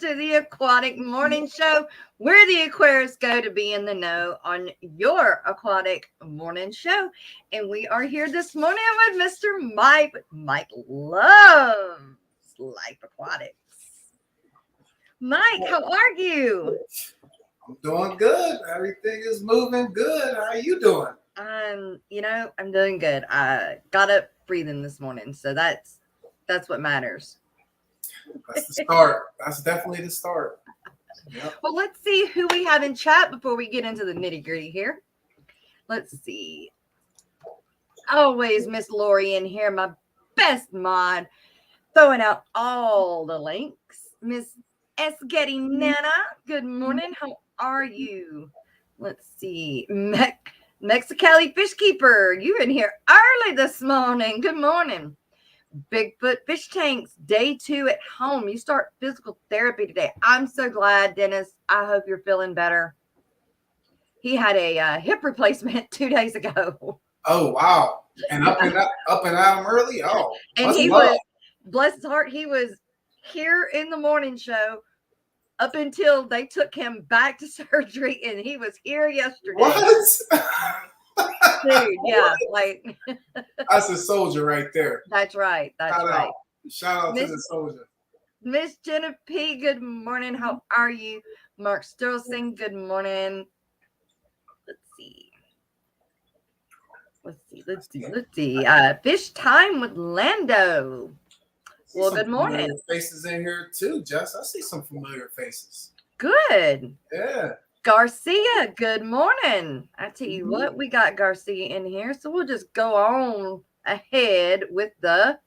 to the Aquatic Morning Show, where the aquarists go to be in the know on your aquatic morning show. And we are here this morning with Mr. Mike. Mike loves Life Aquatics. Mike, how are you? I'm doing good. Everything is moving good. How are you doing? I'm doing good. I got up breathing this morning, so that's what matters. That's the start. That's definitely the start. Yep. Well, let's see who we have in chat before we get into the nitty gritty here. Let's see. Always Miss Lori in here, my best mod, throwing out all the links. Miss S. Getty Nana, good morning. How are you? Let's see. Mexicali Fishkeeper, you're in here early this morning. Good morning. Bigfoot Fish Tanks, day 2 at home. You start physical therapy today. I'm so glad, Dennis. I hope you're feeling better. He had a hip replacement 2 days ago. Oh, wow. And up and at him early? Oh. And he was, bless his heart, he was here in the morning show up until they took him back to surgery, and he was here yesterday. What? Dude, yeah, like that's a soldier right there. That's right. Shout out to the soldier. Miss Jenna P, good morning. How are you? Mark Sterling, good morning. Let's see. Fish time with Lando. Well, good morning. Faces in here too, Jess. I see some familiar faces. Good. Yeah. Garcia, good morning. I tell you what, we got Garcia in here, so we'll just go on ahead with the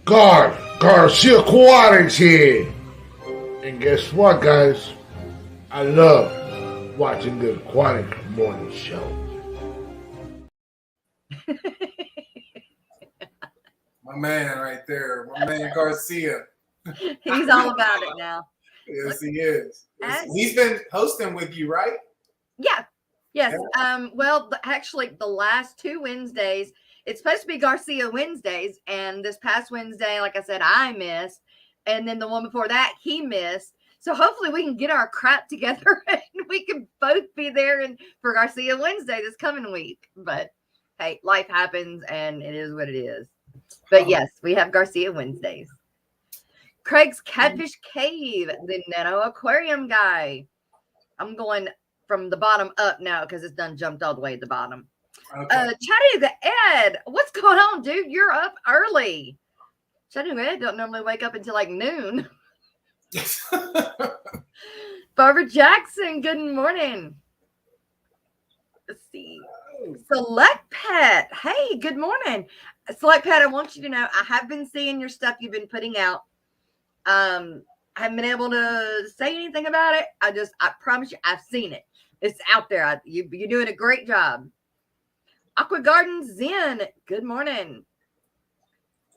Garcia Aquatics here. And guess what, guys? I love watching the Aquatic Morning Show. My man right there. My man Garcia. He's all about it now. Yes, he is. He's been hosting with you, right? Yeah. Yes. Yeah. Well, actually, the last 2 Wednesdays, it's supposed to be Garcia Wednesdays. And this past Wednesday, like I said, I missed. And then the one before that, he missed. So hopefully we can get our crap together and we can both be there for Garcia Wednesday this coming week. But hey, life happens and it is what it is. But yes, we have Garcia Wednesdays. Craig's Catfish Cave, the Nano Aquarium guy. I'm going from the bottom up now because it's done jumped all the way to the bottom. Okay. Chattanooga Ed, what's going on, dude? You're up early. Chattanooga Ed don't normally wake up until like noon. Barbara Jackson, good morning. Let's see. Select Pet, hey, good morning. Select Pet, I want you to know I have been seeing your stuff you've been putting out. I haven't been able to say anything about it. I promise you, I've seen it. It's out there. You're doing a great job. Aqua Garden Zen, good morning.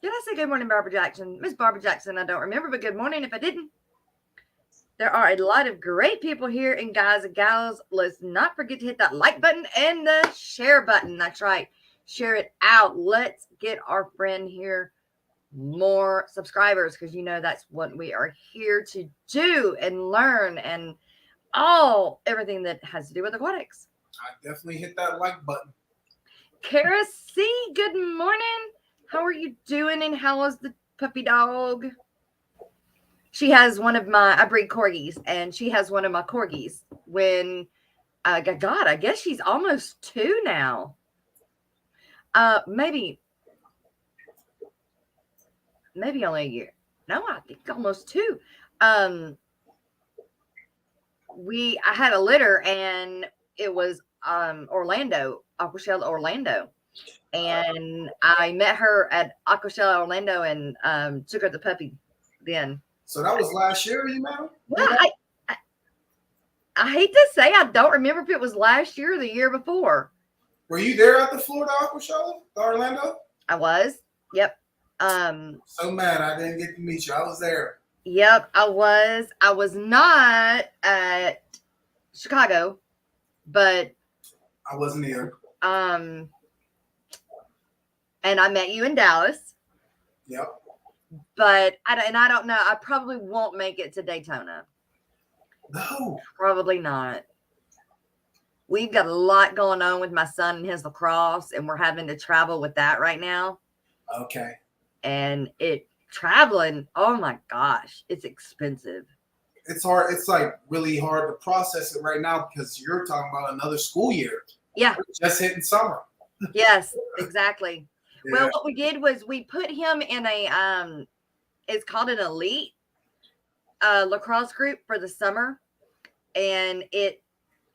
Did I say good morning, Barbara Jackson? Miss Barbara Jackson, I don't remember, but good morning if I didn't. There are a lot of great people here, and guys and gals, let's not forget to hit that like button and the share button. That's right. Share it out. Let's get our friend here more subscribers, because that's what we are here to do and learn and everything that has to do with aquatics. I definitely hit that like button. Kara C, good morning. How are you doing, and how is the puppy dog? She has I breed corgis, and she has one of my corgis when I guess she's almost 2 now. Maybe only a year. No, I think almost 2. I had a litter, and it was Orlando, Aquashell Orlando. And I met her at Aquashell Orlando and took her the puppy then. So that was last year you met her? Well, I hate to say I don't remember if it was last year or the year before. Were you there at the Florida Aquashell, Orlando? I was. Yep. So mad I didn't get to meet you. I was there. Yep, I was. I was not at Chicago, but I wasn't here. And I met you in Dallas. Yep. But I don't know. I probably won't make it to Daytona. No. Probably not. We've got a lot going on with my son and his lacrosse, and we're having to travel with that right now. Okay. And traveling, oh my gosh, it's expensive. It's hard. It's like really hard to process it right now because you're talking about another school year. Yeah. We're just hitting summer. Yes, exactly. Yeah. Well, what we did was we put him in a it's called an elite lacrosse group for the summer, and it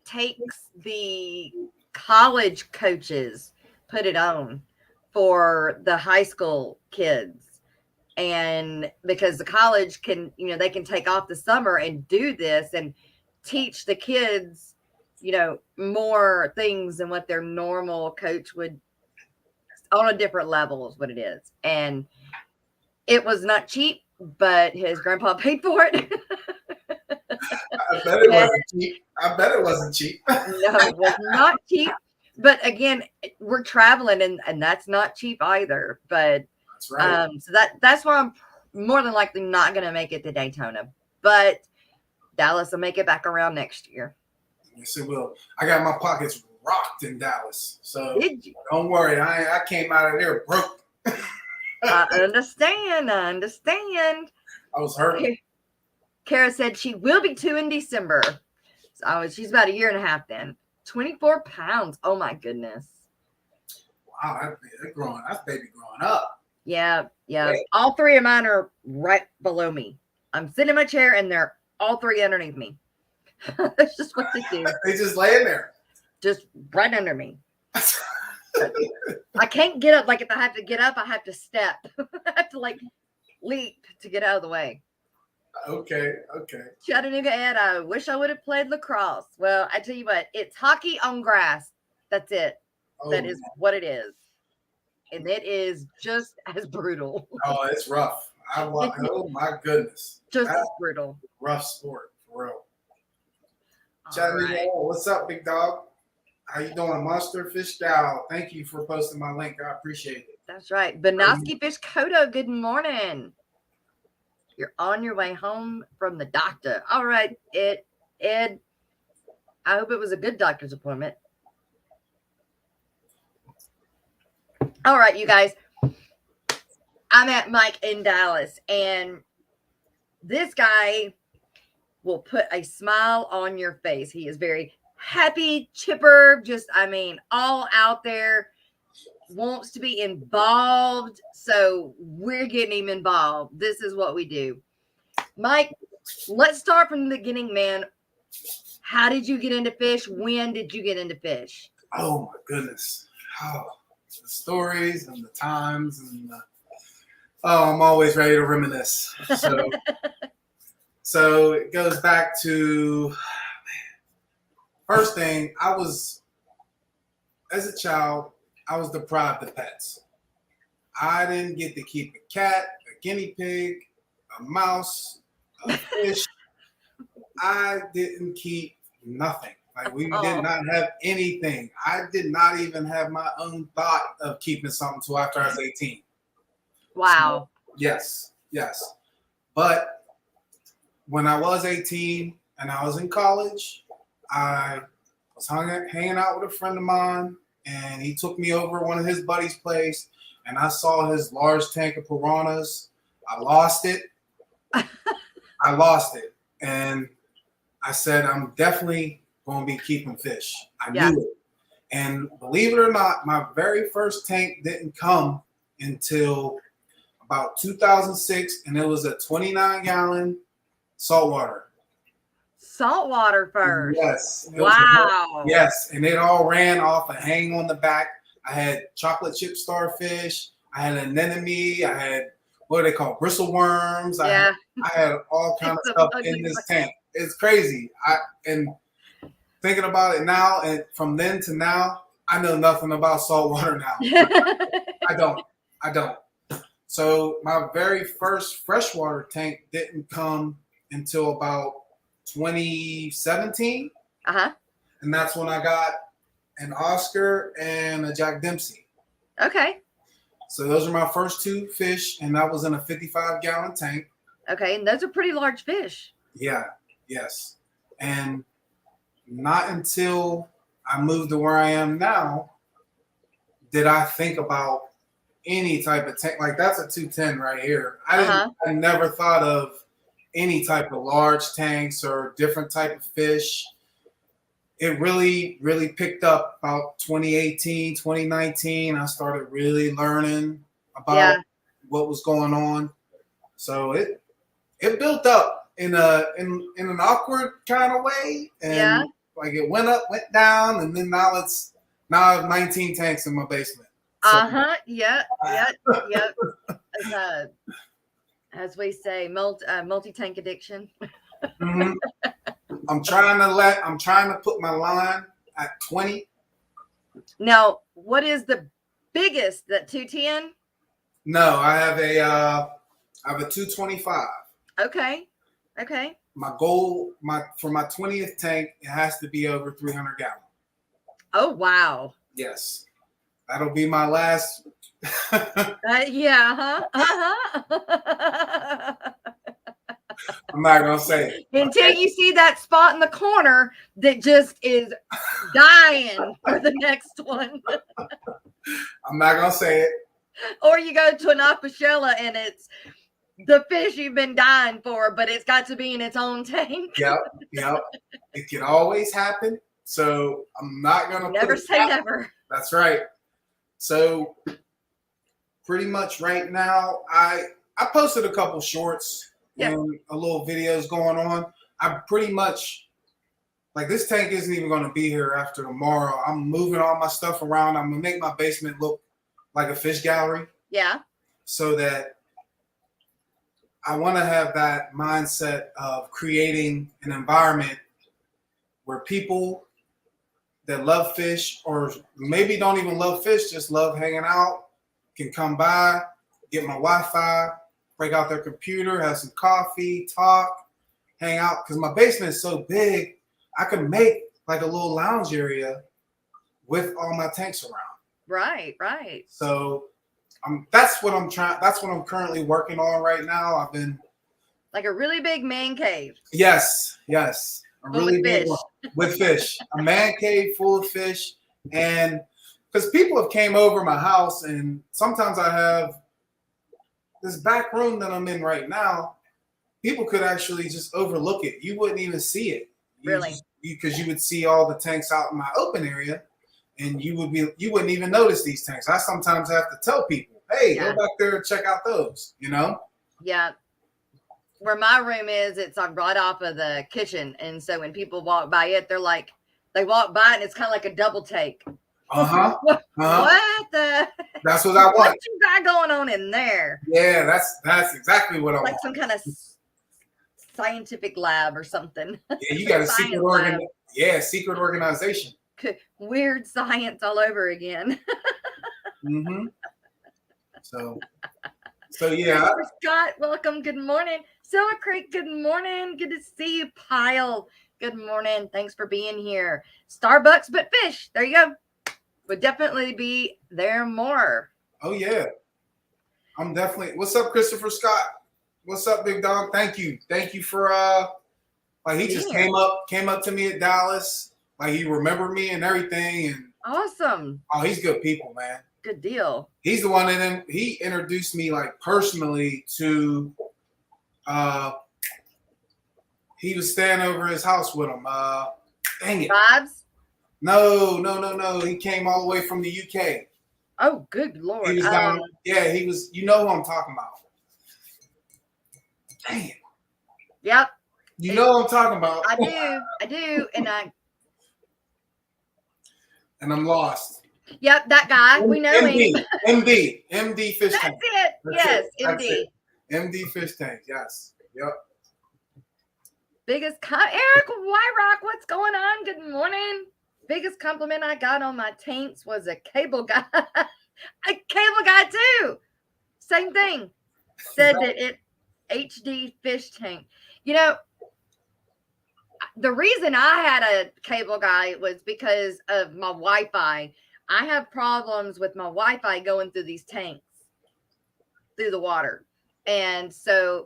takes the college coaches put it on for the high school kids. And because the college can, they can take off the summer and do this and teach the kids, more things than what their normal coach would, on a different level is what it is. And it was not cheap, but his grandpa paid for it. I bet it wasn't cheap. I bet it wasn't cheap. No, it was not cheap. But again, we're traveling and that's not cheap either. But That's right. so that's why I'm more than likely not going to make it to Daytona. But Dallas will make it back around next year. Yes, it will. I got my pockets rocked in Dallas. So Did you? don't worry. I came out of there broke. I understand. I was hurting. Kara said she will be 2 in December. So she's about a year and a half then. 24 pounds. Oh my goodness. Wow, that's baby growing up. Yeah. All 3 of mine are right below me. I'm sitting in my chair and they're all 3 underneath me. That's just what they do. They just laying there. Just right under me. I can't get up. Like if I have to get up, I have to step. I have to leap to get out of the way. Okay. Chattanooga Ed, I wish I would have played lacrosse. Well, I tell you what, it's hockey on grass. That's it. That is what it is. And it is just as brutal. Oh, it's rough. Oh my goodness. Just as brutal. Rough sport, for real. Chattanooga Ed, what's up, big dog? How you doing? Monster Fish Gal. Thank you for posting my link. I appreciate it. That's right. Benoski Fish Kodo, good morning. You're on your way home from the doctor. All right, Ed. I hope it was a good doctor's appointment. All right, you guys. I'm at Mike in Dallas, and this guy will put a smile on your face. He is very happy, chipper, all out there, wants to be involved. So we're getting him involved. This is what we do. Mike, let's start from the beginning, man. How did you get into fish? When did you get into fish? Oh my goodness. Oh, the stories and the times and I'm always ready to reminisce. So it goes back to first thing, as a child, I was deprived of pets. I didn't get to keep a cat, a guinea pig, a mouse, a fish. I didn't keep nothing. We did not have anything. I did not even have my own thought of keeping something until after I was 18. Wow. So, yes. But when I was 18 and I was in college, I was hanging out with a friend of mine, and he took me over to one of his buddies' place, and I saw his large tank of piranhas. I lost it. And I said, I'm definitely going to be keeping fish. I knew it. And believe it or not, my very first tank didn't come until about 2006, and it was a 29-gallon saltwater. Saltwater first. Yes. Wow. Yes, and it all ran off a hang on the back. I had chocolate chip starfish. I had an anemone. I had what do they call bristleworms. I had all kind of stuff in this tank. It's crazy. And thinking about it now, and from then to now, I know nothing about saltwater now. I don't. So my very first freshwater tank didn't come until about 2017. And that's when I got an Oscar and a Jack Dempsey. Okay. So those are my first 2 fish, and that was in a 55-gallon tank. Okay, and those are pretty large fish. Yeah, yes. And not until I moved to where I am now did I think about any type of tank. Like, that's a 210 right here. I never thought of any type of large tanks or different type of fish. It really, really picked up about 2018, 2019. I started really learning about what was going on. So it built up in an awkward kind of way. And like it went up, went down, and then now I have 19 tanks in my basement. So, Yep. As we say, multi-tank addiction. Mm-hmm. I'm trying to put my line at 20. Now, what is the biggest? That 210? No, I have a 225. Okay. My goal, for my 20th tank, it has to be over 300 gallons. Oh wow. Yes, that'll be my last. I'm not gonna say it. Until you see that spot in the corner that just is dying for the next one. I'm not gonna say it. Or you go to an aquashella and it's the fish you've been dying for, but it's got to be in its own tank. Yep. It can always happen. So I'm not gonna never say never. That's right. So pretty much right now, I posted a couple shorts and a little videos going on. I pretty much, like, this tank isn't even going to be here after tomorrow. I'm moving all my stuff around. I'm going to make my basement look like a fish gallery. Yeah. So that I want to have that mindset of creating an environment where people that love fish, or maybe don't even love fish, just love hanging out, can come by, get my Wi-Fi, break out their computer, have some coffee, talk, hang out. Because my basement is so big, I can make like a little lounge area with all my tanks around. Right. So that's what I'm trying. That's what I'm currently working on right now. I've been like a really big man cave. Yes. A really big one with fish. A man cave full of fish. And because people have came over my house, and sometimes I have this back room that I'm in right now. People could actually just overlook it. You wouldn't even see it. Really? Because you would see all the tanks out in my open area, and you wouldn't even notice these tanks. I sometimes have to tell people, hey, go back there and check out those, Yeah. Where my room is, it's right off of the kitchen. And so when people walk by it, they walk by and it's kind of like a double take. What the? That's what I want. What you got going on in there? Yeah, that's exactly what I want. Like some kind of scientific lab or something. Yeah, you got a secret organization. Weird science all over again. Mm-hmm. So yeah. Scott, welcome. Good morning. Silver Creek, good morning. Good to see you. Pyle, good morning. Thanks for being here. Starbucks, but fish. There you go. Would definitely be there more. Oh yeah. I'm definitely. What's up, Christopher Scott? What's up, big dog? Thank you for he just came up to me at Dallas. Like, he remembered me and everything. And awesome. Oh, he's good people, man. Good deal. He's the one that he introduced me, like, personally to. He was staying over at his house with him. Dang it. Vibes? No. He came all the way from the UK. Oh, good Lord. He was down. Yeah, he was. You know who I'm talking about. Dang it. Yep. You know what I'm talking about. I do. And I'm lost. Yep, that guy. We know him. MD Fish Tank. That's it. Yes, MD. MD Fish Tank. Yes. Yep. Eric Wyrock, what's going on? Good morning. Biggest compliment I got on my tanks was a cable guy. A cable guy too. Same thing. Said that it HD fish tank. The reason I had a cable guy was because of my Wi-Fi. I have problems with my Wi-Fi going through these tanks. through the water. And so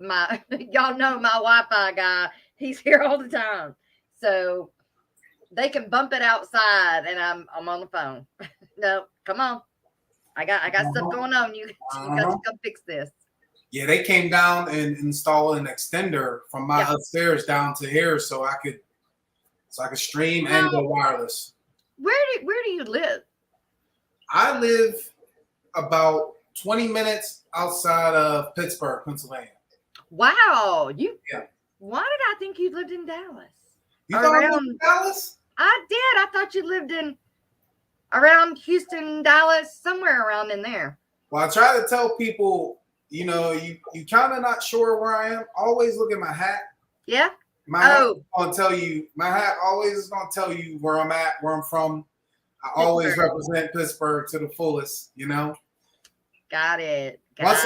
y'all know my Wi-Fi guy, he's here all the time. So they can bump it outside and I'm on the phone. No, come on. I got stuff going on. You got to come fix this. Yeah, they came down and installed an extender from my upstairs down to here so I could stream and go wireless. Where do you live? I live about 20 minutes outside of Pittsburgh, Pennsylvania. Wow. Why did I think you lived in Dallas? You thought I lived in Dallas? I did. I thought you lived around Houston, Dallas, somewhere around in there. Well, I try to tell people, you kind of not sure where I am. Always look at my hat. Yeah. My hat is going to tell you. My hat always is going to tell you where I'm at, where I'm from. I always represent Pittsburgh to the fullest. Got it. Once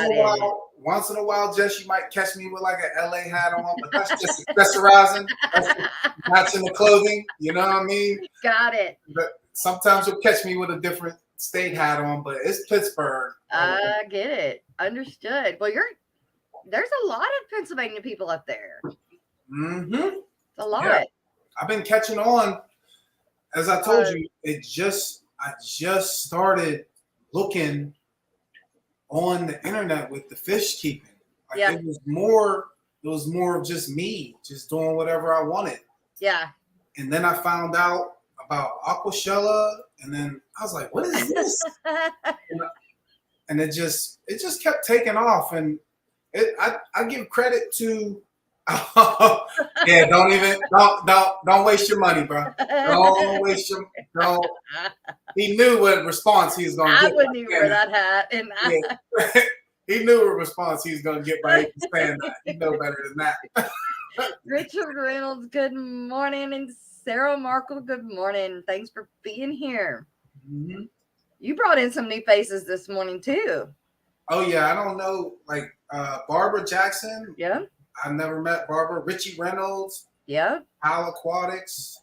in a while, Jess, you might catch me with like an LA hat on, but that's just accessorizing. That's matching the clothing. You know what I mean? Got it. But sometimes you'll catch me with a different state hat on, but it's Pittsburgh. I get it. Understood. Well, there's a lot of Pennsylvania people up there. Mm-hmm. It's a lot. Yeah. I've been catching on. As I told you, I just started looking on the internet with the fish keeping. It was more of just me just doing whatever I wanted. Yeah. And then I found out about Aquashella, and then I was like, what is this? And it just kept taking off. And I give credit to yeah, don't waste your money, bro. Don't. He knew what response he was going to get. I wouldn't even wear that hat. And he knew what response he was going to get by saying that. He know better than that. Richard Reynolds, good morning. And Sarah Markle, good morning. Thanks for being here. Mm-hmm. You brought in some new faces this morning, too. Oh, yeah. I don't know. Like Barbara Jackson. Yeah. I've never met Barbara. Richie Reynolds. Yeah. Pal Aquatics.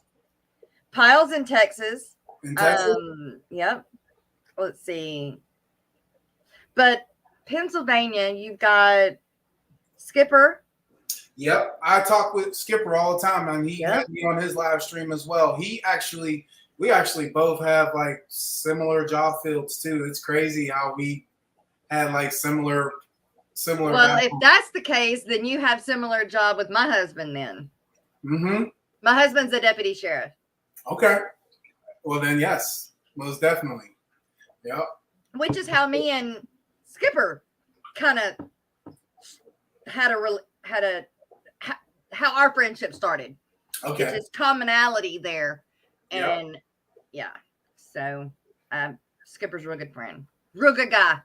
Piles in Texas. In Texas? Yep. Let's see. But Pennsylvania, you've got Skipper. Yep. I talk with Skipper all the time, and he had me on his live stream as well. We actually both have like similar job fields too. It's crazy how we had like similar. Well, if that's the case, then you have similar job with my husband then. Mm-hmm. My husband's a deputy sheriff. Okay. Well, then, yes, most definitely. Yep. Which is how me and Skipper kind of how our friendship started. Okay. It's just commonality there. And so Skipper's a real good friend. Real good guy.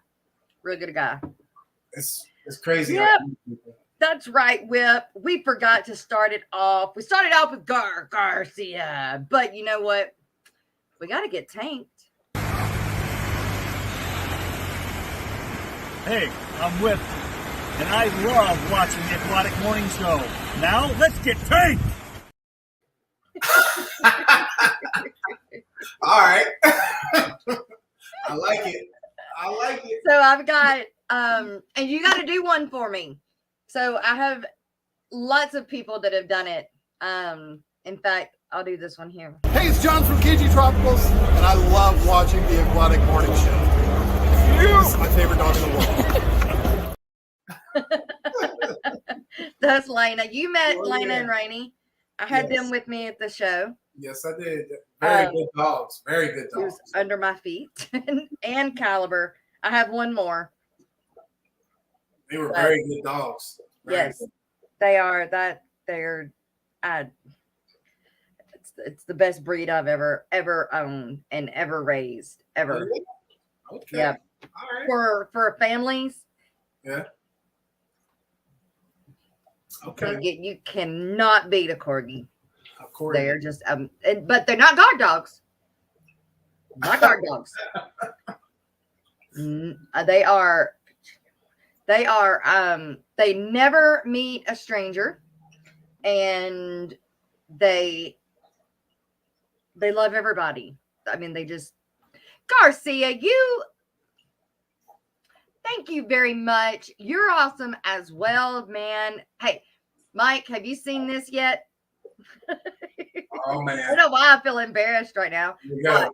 It's crazy. Yep. That's right, Whip. We forgot to start it off. We started off with Garcia, but you know what? We got to get tanked. Hey, I'm Whip, and I love watching the Aquatic Morning Show. Now, let's get tanked! All right. I like it. So I've got, and you got to do one for me. So I have lots of people that have done it. In fact, I'll do this one here. Hey, it's John from KG Tropicals, and I love watching the Aquatic Morning Show. It's my favorite dog in the world. That's Lena. You met Lena and Rainey. I had them with me at the show. Yes, I did. Very good dogs. Very good dogs. He was under my feet. And Caliber. I have one more. They were very good dogs. Yes, they are. It's the best breed I've ever owned and ever raised ever. Okay. Yeah. All right. For families. Yeah. Okay. You cannot beat a corgi. They're just but they're not guard dogs. Not guard dogs. They are. They never meet a stranger, and they love everybody. I mean, they just Garcia, Thank you very much. You're awesome as well, man. Hey, Mike, have you seen this yet? Oh man. I don't know why I feel embarrassed right now. Here we go.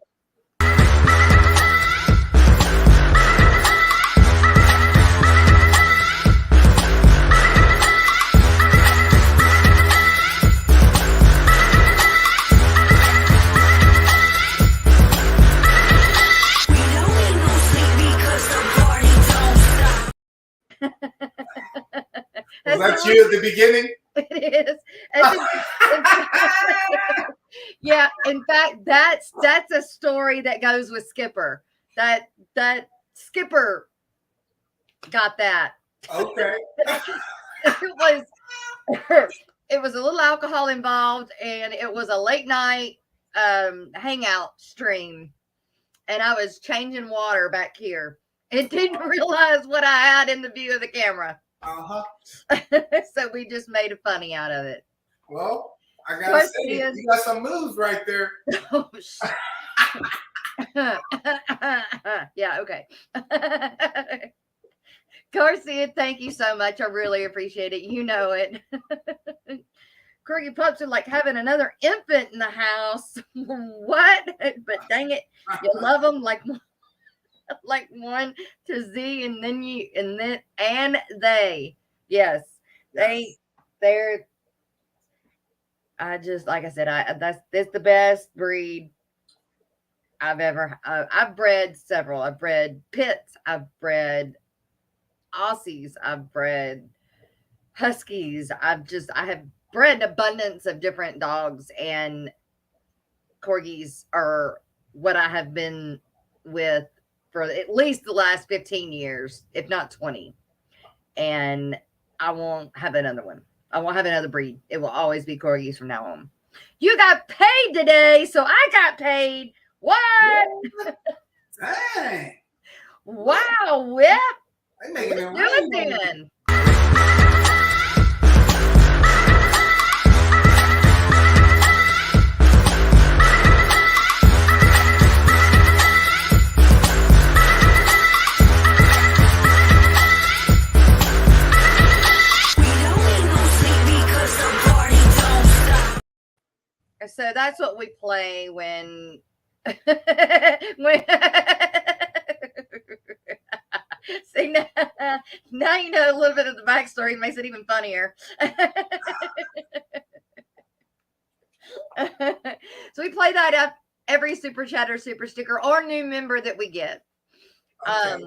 Was that you at the beginning? It is. Yeah, in fact, that's a story that goes with Skipper. That Skipper got that. Okay. It was a little alcohol involved, and it was a late night hangout stream, and I was changing water back here and didn't realize what I had in the view of the camera. So we just made a funny out of it. Well, I gotta say, you got some moves right there. Oh, yeah, okay. Garcia, thank you so much. I really appreciate it. You know it. Corgi pups are like having another infant in the house. What? But dang it, you love them like one to Z, and then they. Yes, they're. I just, like I said, that's the best breed I've ever. I've bred several. I've bred pits. I've bred Aussies. I've bred Huskies. I have bred an abundance of different dogs, and Corgis are what I have been with for at least the last 15 years, if not 20. And I won't have another one. I won't have another breed. It will always be Corgis from now on. You got paid today, so I got paid. What? Dang. Wow. Yeah. Let's do it then. So that's what we play when see, now you know a little bit of the backstory. It makes it even funnier. So we play that up every super chat or super sticker or new member that we get. Okay.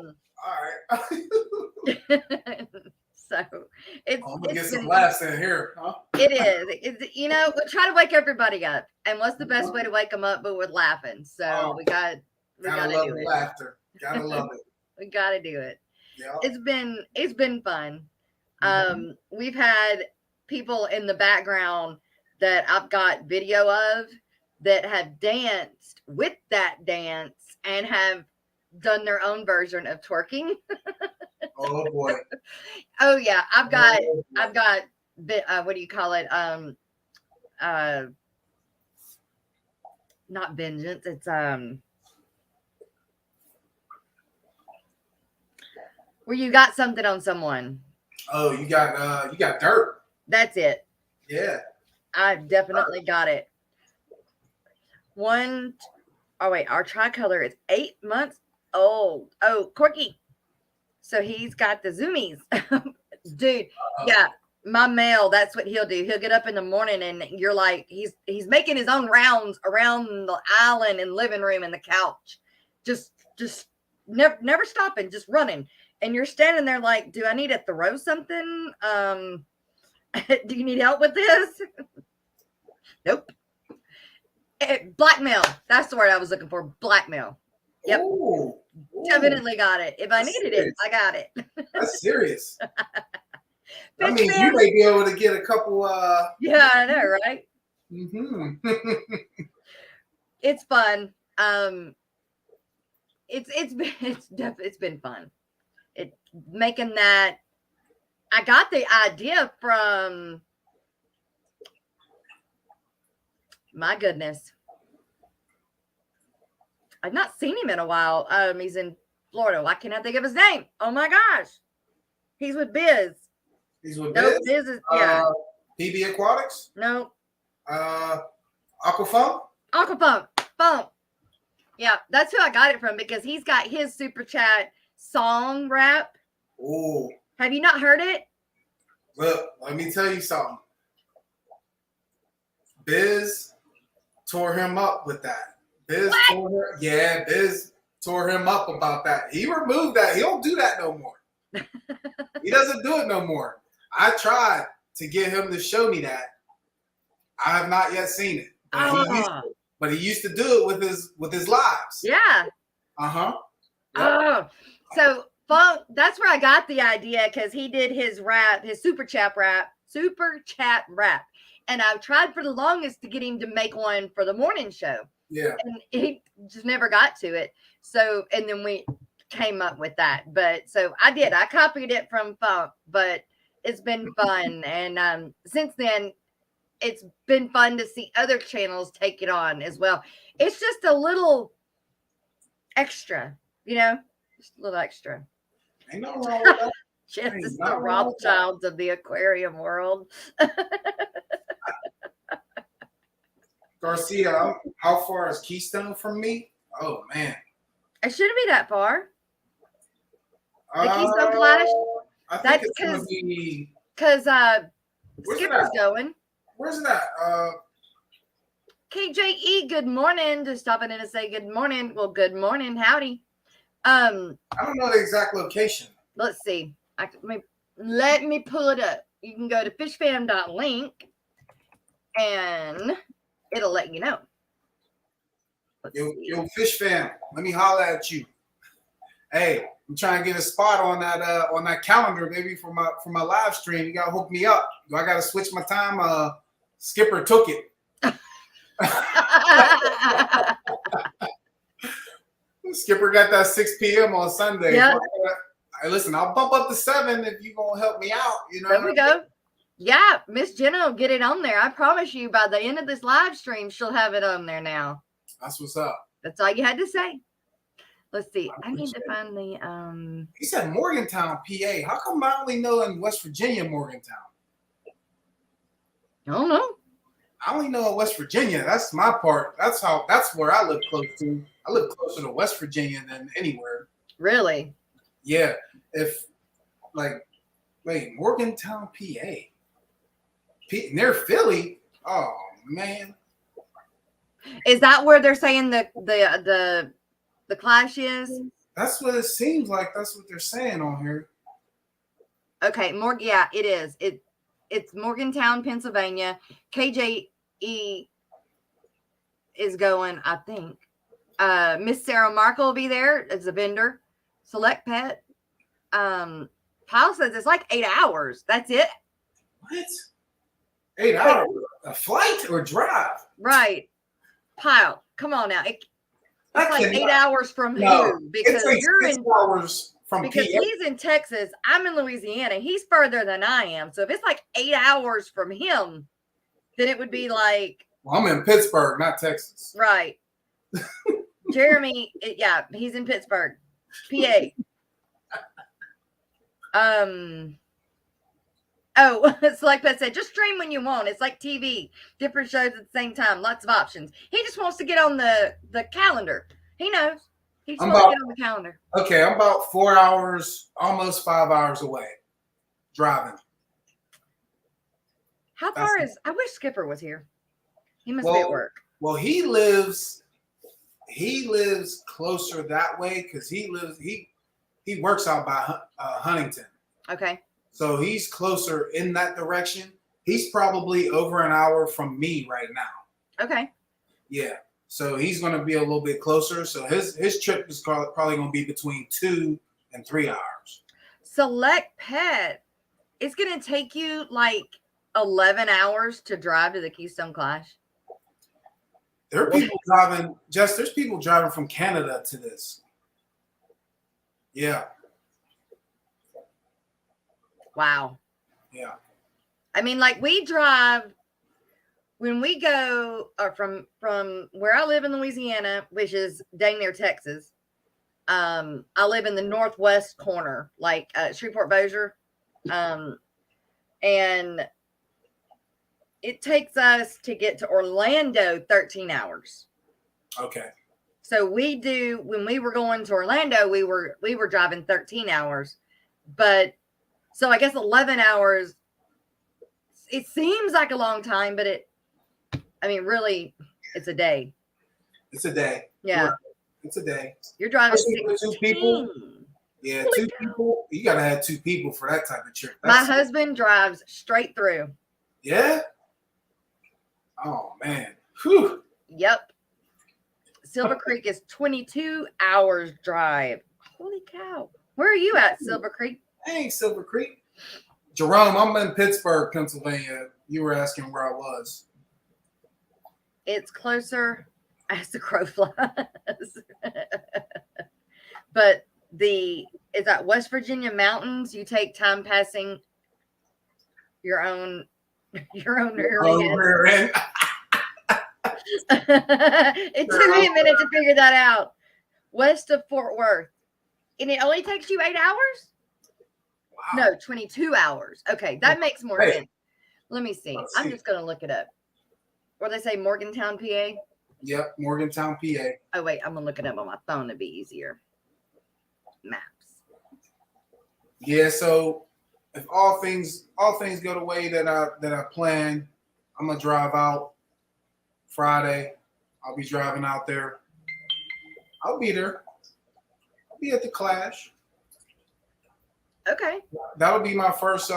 All right. So I'm gonna get some laughs in here, huh? It is. We try to wake everybody up, and what's the best way to wake them up but with laughing? So we gotta love do it. Laughter. Gotta love it. We gotta do it. Yeah. It's been fun. We've had people in the background that I've got video of that have danced with that dance and have done their own version of twerking. Oh boy. Oh yeah, I've got what do you call it? Not vengeance. It's where you got something on someone. Oh, you got dirt. That's it. Yeah. I definitely got it. Our tricolor is 8 months old. Oh, Corky. So he's got the zoomies. Dude, yeah, my male, that's what he'll do. He'll get up in the morning and you're like, he's making his own rounds around the island and living room and the couch. Just never stopping, just running. And you're standing there like, do I need to throw something? Do you need help with this? Nope. Blackmail. That's the word I was looking for. Blackmail. Yep. Ooh. Definitely got it. If I needed it, I got it. That's serious. That means you may be able to get a couple. Yeah, I know, right? It's fun. It's been fun. Making that. I got the idea from. My goodness. I've not seen him in a while. He's in Florida. Why can't I think of his name? Oh my gosh. He's with Biz. He's with No, Biz? Biz is, yeah. PB Aquatics? No. Aquafunk? Aquafunk. Funk. Yeah, that's who I got it from because he's got his super chat song rap. Ooh. Have you not heard it? Well, let me tell you something. Biz tore him up with that. Biz tore him up about that. He removed that. He don't do that no more. He doesn't do it no more. I tried to get him to show me that. I have not yet seen it. But he used to do it with his lives. Yeah. Uh-huh. Yep. Oh. So Funk, that's where I got the idea because he did his rap, his super chat rap. And I've tried for the longest to get him to make one for the morning show. Yeah. And he just never got to it. So, and then we came up with that. But so I did. I copied it from Funk, but it's been fun. And since then, it's been fun to see other channels take it on as well. It's just a little extra, you know, just a little extra. Ain't nothing wrong with that. Jess is the Rothschilds of the aquarium world. Garcia, how far is Keystone from me? Oh, man. It shouldn't be that far. The Keystone Clash? I think That's it's going to be... Because Skipper's going. Where's that? KJE, good morning. Just stopping in to say good morning. Well, good morning. Howdy. I don't know the exact location. Let's see. Let me pull it up. You can go to fishfam.link and it'll let you know. Yo, Fish Fam, let me holler at you. Hey, I'm trying to get a spot on that calendar, maybe for my live stream. You gotta hook me up. Do I gotta switch my time? Skipper took it. Skipper got that 6 p.m. on Sunday. Yep. Hey, listen, I'll bump up to 7 if you gonna help me out. You know. There we go. Yeah, Miss Jenna will get it on there. I promise you, by the end of this live stream, she'll have it on there now. That's what's up. That's all you had to say. Let's see. I need to find the He said Morgantown, PA. How come I only know in West Virginia, Morgantown? I don't know. I only know in West Virginia. That's my part. That's where I live close to. I live closer to West Virginia than anywhere. Really? Yeah. Morgantown, PA. Near Philly. Oh man. Is that where they're saying the clash is? That's what it seems like. That's what they're saying on here. Okay, yeah, it is. It's Morgantown, Pennsylvania. KJE is going, I think. Miss Sarah Markle will be there as a vendor. Select Pet. Kyle says it's like 8 hours. That's it. What? 8 hours? A flight or drive? Right. Pyle, come on now. It's like 8 hours from who? Because you're in 6 hours from because PA. he's in Texas. I'm in Louisiana. He's further than I am. So if it's like 8 hours from him, then it would be like. Well, I'm in Pittsburgh, not Texas. Right. Jeremy, yeah, he's in Pittsburgh, PA. Oh, Select Pet said, just stream when you want. It's like TV, different shows at the same time, lots of options. He just wants to get on the calendar. He knows. He just wants to get on the calendar. Okay, I'm about 4 hours, almost 5 hours away, driving. How far is? I wish Skipper was here. He must be at work. Well, he lives closer that way because he works out by Huntington. Okay. So he's closer in that direction. He's probably over an hour from me right now. Okay. Yeah. So he's going to be a little bit closer. So his trip is probably going to be between 2 and 3 hours. Select Pet, it's going to take you like 11 hours to drive to the Keystone Clash. There are people driving, there's people driving from Canada to this. Yeah. Wow. Yeah. I mean, like we drive when we go from where I live in Louisiana, which is dang near Texas. I live in the northwest corner, like Shreveport Bossier. And it takes us to get to Orlando 13 hours. Okay. So when we were going to Orlando, we were driving 13 hours. But so I guess 11 hours, it seems like a long time, but really, it's a day. It's a day. Yeah. It's a day. You're driving 2 people. Yeah, Holy 2 people. You got to have 2 people for that type of trip. My husband drives straight through. Yeah? Oh, man. Whew. Yep. Silver Creek is 22 hours drive. Holy cow. Where are you at, Silver Creek? Hey, Silver Creek. Jerome, I'm in Pittsburgh, Pennsylvania. You were asking where I was. It's closer as the crow flies. But is that West Virginia mountains? You take time passing your own rear end. It took me a minute to figure that out. West of Fort Worth. And it only takes you 8 hours? Wow. No, 22 hours. Okay, that makes more sense. Let me see. I'm just going to look it up. Or they say Morgantown, PA? Yep, Morgantown, PA. Oh, wait, I'm going to look it up on my phone to be easier. Maps. Yeah, so if all things go the way that I planned, I'm going to drive out Friday. I'll be driving out there. I'll be there. I'll be at the Clash. Okay. That'll be my first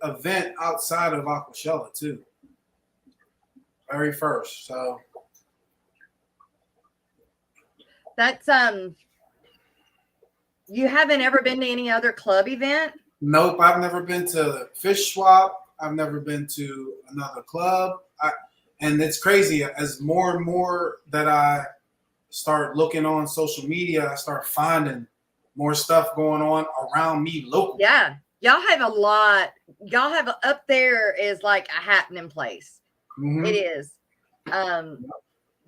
event outside of Aquashella too. Very first. So that's you haven't ever been to any other club event? Nope, I've never been to Fish Swap. I've never been to another club. And it's crazy. As more and more that I start looking on social media, I start finding more stuff going on around me locally. Yeah. Y'all have a lot. Y'all have up there is like a happening place. Mm-hmm. It is.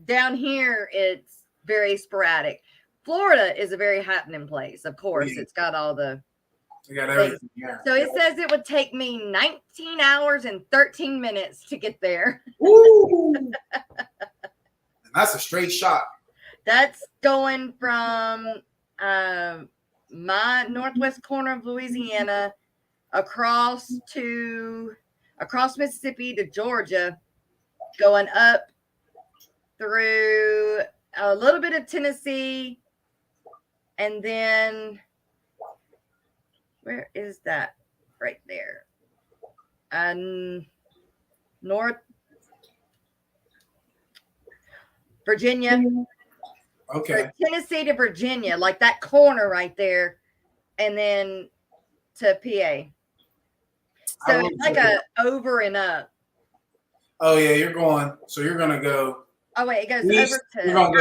Down here, it's very sporadic. Florida is a very happening place. Of course, It's got all the. We got everything. Yeah. So it says it would take me 19 hours and 13 minutes to get there. Ooh. And that's a straight shot. That's going from my northwest corner of Louisiana across Mississippi to Georgia, going up through a little bit of Tennessee, and then where is that? Right there. North Virginia. Okay. So Tennessee to Virginia, like that corner right there, and then to PA. So it's like a over and up. Oh yeah, you're going to go. Oh wait, it goes east, over to. You're going to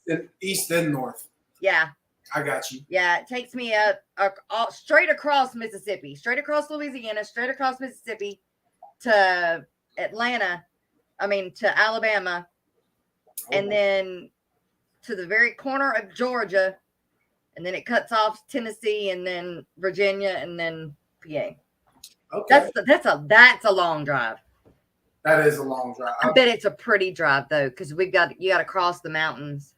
go east and north. Yeah. I got you. Yeah, it takes me up straight across Mississippi, straight across Louisiana, straight across Mississippi to Atlanta. To Alabama, and then to the very corner of Georgia, and then it cuts off Tennessee, and then Virginia, and then PA. Okay. That's a long drive. That is a long drive. I bet it's a pretty drive though, because you got to cross the mountains.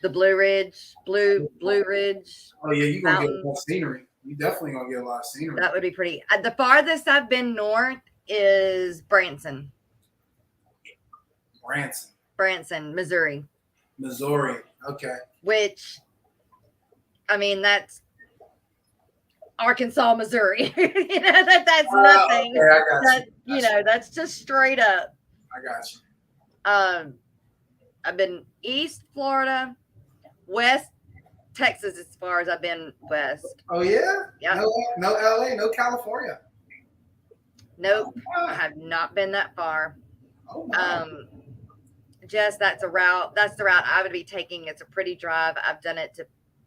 The Blue Ridge. Oh yeah, you're gonna get a lot of scenery. You definitely gonna get a lot of scenery. That would be pretty. The farthest I've been north is Branson. Branson, Missouri. Okay. Which, that's Arkansas, Missouri. That's nothing. Okay, I got you. That's just straight up. I got you. I've been East Florida, West Texas as far as I've been west. Oh yeah? Yeah. No LA, no California. Nope. I have not been that far. Oh my. Jess, that's the route I would be taking. It's a pretty drive. I've done it to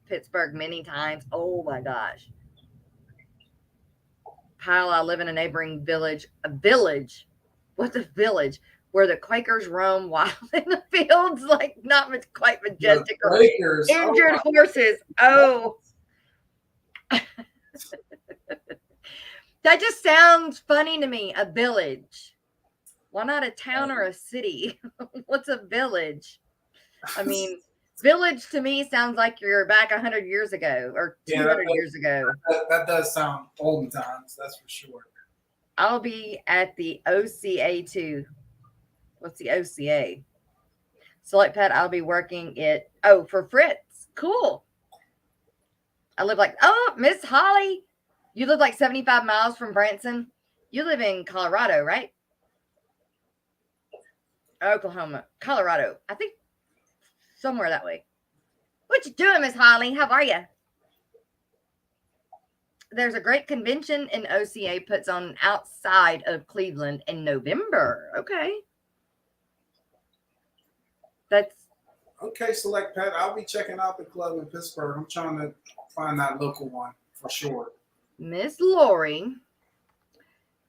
Pittsburgh many times. Oh my gosh. Kyle, I live in a neighboring village. A village? What's a village? where the Quakers roam wild in the fields, like not quite majestic or Quakers. injured horses. Oh. That just sounds funny to me. A village. Why not a town or a city? What's a village? I mean, village to me sounds like you're back 100 years ago or 200 years ago. That does sound olden times, that's for sure. I'll be at the OCA too. What's the OCA? Select Pet, I'll be working it. Oh, for Fritz. Cool. I live like, oh, Miss Holly. You live like 75 miles from Branson. You live in Colorado, right? Oklahoma. Colorado. I think somewhere that way. What you doing, Miss Holly? How are you? There's a great convention in OCA puts on outside of Cleveland in November. Okay. That's okay. Select Pet, I'll be checking out the club in Pittsburgh. I'm trying to find that local one for sure. Miss Lori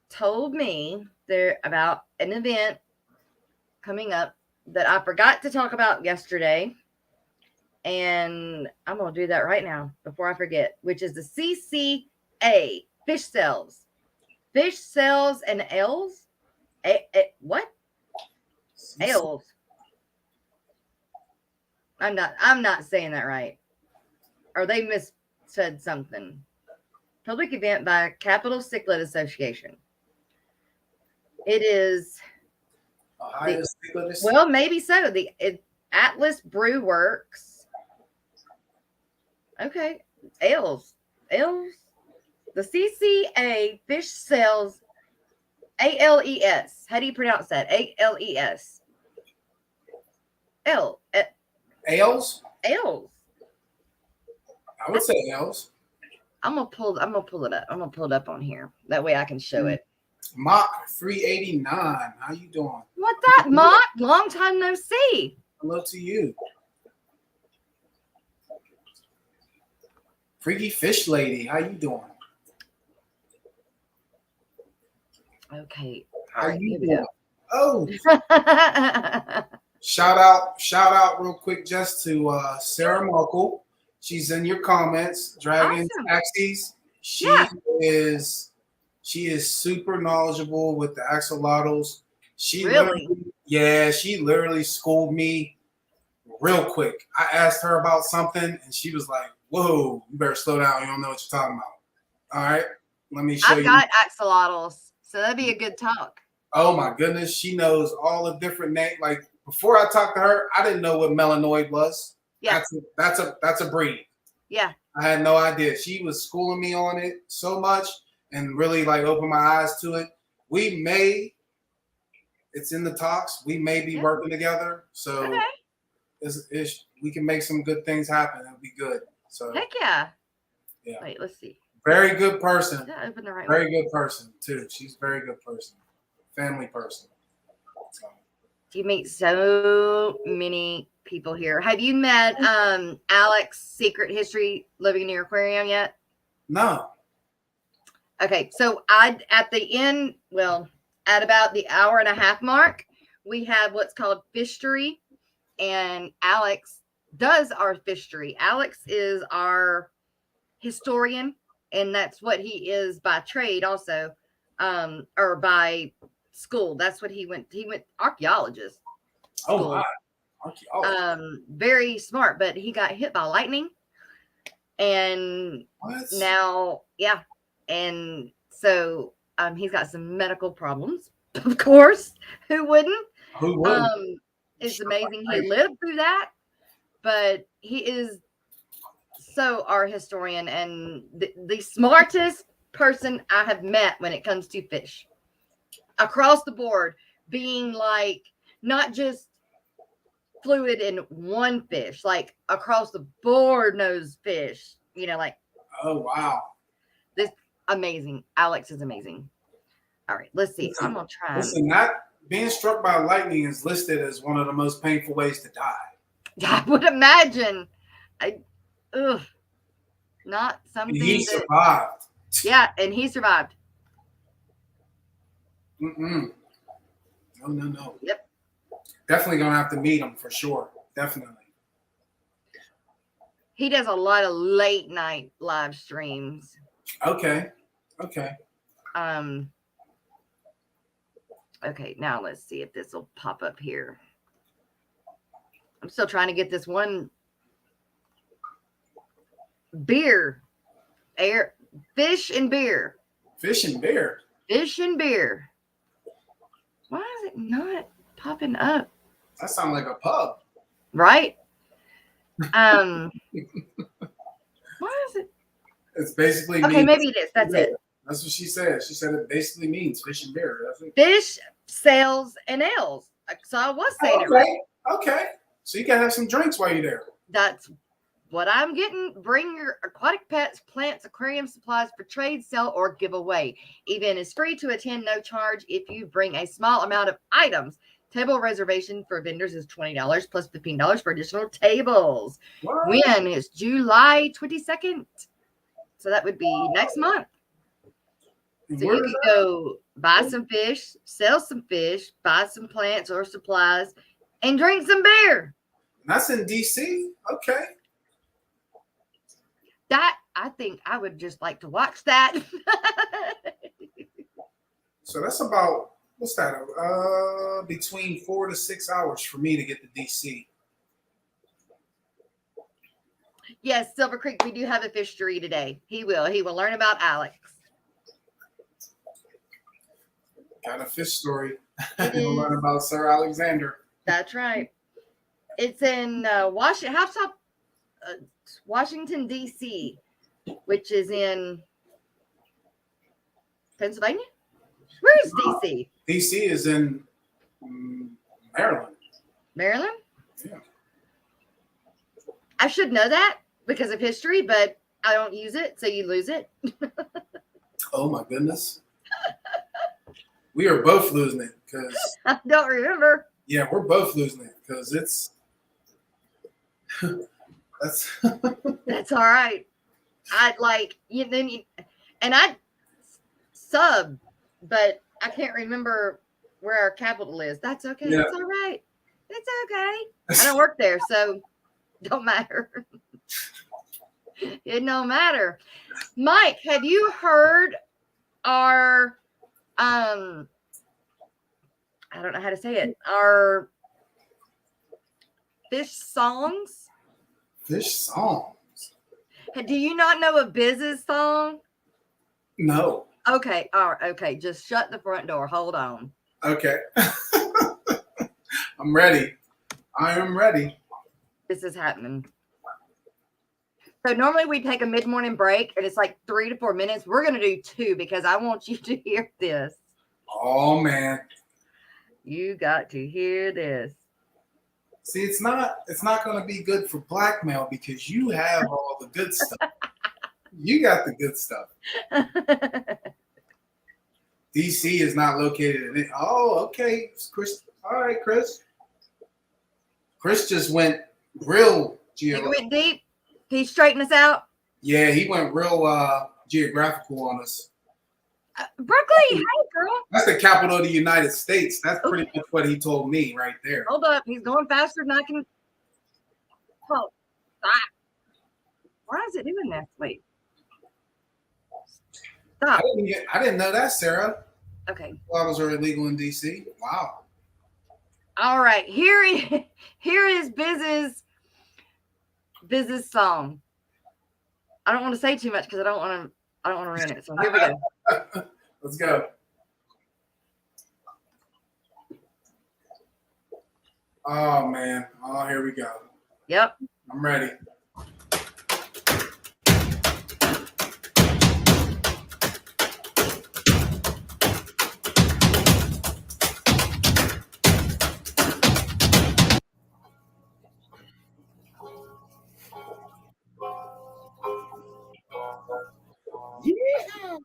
told me there about an event coming up that I forgot to talk about yesterday. And I'm going to do that right now before I forget, which is the CCA, fish sales. Fish sales and ales? What? Ales. I'm not saying that right. Or they missaid something. Public event by Capital Cichlid Association. It is Ohio Cichlid. Well, maybe so. The Atlas Brew Works. Okay. Ales. The CCA fish sales ALES. How do you pronounce that? ALES. Ales. Ales? Ales. I would say ales. I'm gonna pull it up. I'm gonna pull it up on here. That way I can show it. Mock 389. How you doing? What's that, Mock? Long time no see. Hello to you. Freaky Fish Lady, how you doing? Okay. How right, you doing? Oh. Go. Shout out real quick just to Sarah Muckle. She's in your comments. Dragon Awesome. Taxis. She is super knowledgeable with the axolotls. She literally schooled me real quick. I asked her about something and she was like, whoa, you better slow down. You don't know what you're talking about. All right, let me show you. I've got axolotls, so that'd be a good talk. Oh my goodness, she knows all the different names. Like before I talked to her, I didn't know what melanoid was. Yeah, that's a breed. Yeah, I had no idea. She was schooling me on it so much and really like opened my eyes to it. It's in the talks. We may be working together, so we can make some good things happen. It'll be good. So heck yeah. Yeah. Wait, let's see. Very good person. Yeah, open the right very one. good person too. She's a very good person. Family person. So. You meet so many people here. Have you met Alex Secret History living in your aquarium yet? No. Okay, so at the end, well, at about the hour and a half mark, we have what's called Fishery, and Alex does our Fishery. Alex is our historian, and that's what he is by trade also, or by school. That's what he went. He went archaeologist. School. Oh, wow. Archaeologist. Very smart, but he got hit by lightning, and now, and so he's got some medical problems. Of course, who wouldn't? Who wouldn't? It's amazing he lived through that, but he is so our historian and the smartest person I have met when it comes to fish across the board, being like not just fluid in one fish, like across the board knows fish, like. Oh, wow. This amazing. Alex is amazing. All right, let's see. I'm going to try. Listen, being struck by lightning is listed as one of the most painful ways to die. I would imagine. Not something. He survived. Yeah, and he survived. No. Yep. Definitely gonna have to meet him for sure. Definitely. He does a lot of late night live streams. Okay. Okay, now let's see if this will pop up here. I'm still trying to get this one beer. Fish and beer. Fish and beer. Fish and beer. Why is it not popping up? That sounds like a pub. Right? Why is it? It's basically okay, maybe it is. That's it. That's what she said. She said it basically means fish and beer. That's it. Fish, sales, and ales. So I was saying it right. Okay. So you can have some drinks while you're there. That's what I'm getting. Bring your aquatic pets, plants, aquarium supplies for trade, sell, or give away. Event is free to attend, no charge if you bring a small amount of items. Table reservation for vendors is $20 plus $15 for additional tables. What? When is July 22nd? So that would be next month. So you could go buy some fish, sell some fish, buy some plants or supplies, and drink some beer. That's in DC? Okay. That, I think I would just like to watch that. So that's about, what's that? Between 4 to 6 hours for me to get to DC. Yes, Silver Creek, we do have a fishery today. He will learn about Alex. Got a fish story. We'll learn about Sir Alexander. That's right. It's in Washington, D.C., which is in Pennsylvania. Where is D.C.? D.C. is in Maryland. Maryland? Yeah. I should know that because of history, but I don't use it, so you lose it. Oh, my goodness. We are both losing it because I don't remember. Yeah, we're both losing it because that's all right. I'd like and I sub, but I can't remember where our capital is. That's okay. Yeah. It's all right. It's okay. I don't work there, so don't matter. It don't matter. Mike, have you heard our I don't know how to say it. Our fish songs. Fish songs. Do you not know a Biz's song? No. Okay. All right. Okay. Just shut the front door. Hold on. Okay. I'm ready. I am ready. This is happening. So normally we take a mid-morning break and it's like 3 to 4 minutes. We're going to do 2 because I want you to hear this. Oh, man. You got to hear this. See, it's not going to be good for blackmail because you have all the good stuff. You got the good stuff. DC is not located in it. Oh, okay. Chris. All right, Chris. Chris just went real He went deep. He straightened us out. Yeah, he went real geographical on us. Berkeley, hey girl. That's the capital of the United States. That's pretty much what he told me right there. Hold up. He's going faster than I can. Oh, stop. Why is it doing that? Wait. Stop. I didn't know that, Sarah. Okay. Bottles are illegal in DC. Wow. All right. Here is Biz's song. I don't want to say too much because I don't want to ruin it. So here we go. Let's go. Oh man. Oh, here we go. Yep. I'm ready. Yeah.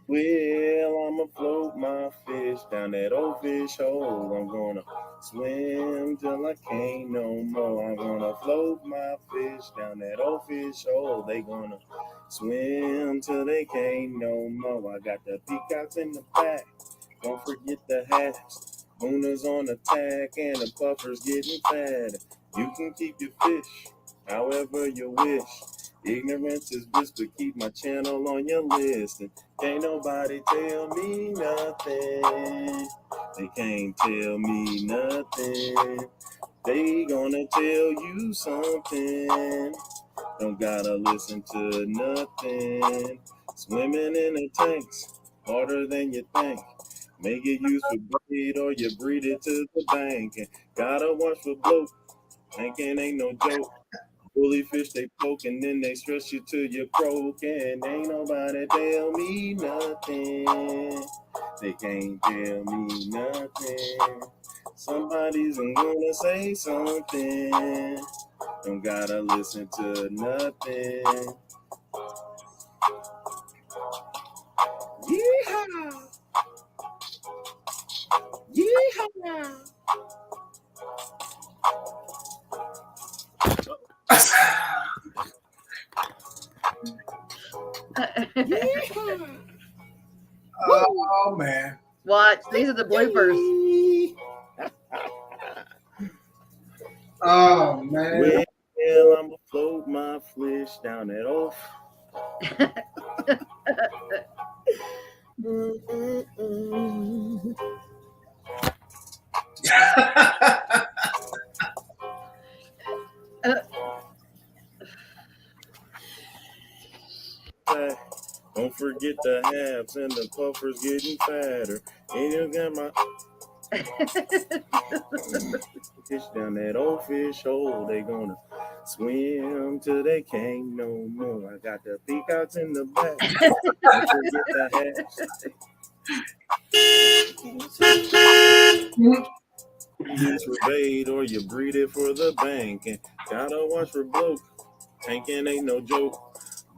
Well, I'ma float my fish down that old fish hole. I'm gonna swim till I can't no more. I'm gonna float my fish down that old fish hole. They gonna swim till they can't no more. I got the peacocks in the back, Don't forget the hats. Moona's on attack and the puffer's getting fat. You can keep your fish however you wish. Ignorance is bliss, but keep my channel on your list. And can't nobody tell me nothing. They can't tell me nothing. They gonna tell you something. Don't gotta listen to nothing. Swimming in the tanks, harder than you think. Make it used for bait or you breed it to the bank. And gotta watch for bloat. Tanking ain't no joke. Bully fish they poke and then they stress you till you're croaking. Ain't nobody tell me nothing. They can't tell me nothing. Somebody's gonna say something. Don't gotta listen to nothing. Yeehaw! Yeehaw! Oh man. Watch, these are the bloopers. Oh man. Well, I'ma float my fish down that off. Don't forget the halves and the puffers getting fatter. And you got my fish down that old fish hole. They gonna swim till they can't no more. I got the peacocks in the back. Don't forget the halves. Use for bait or you breed it for the bank. And gotta watch for bloke. Tanking ain't no joke.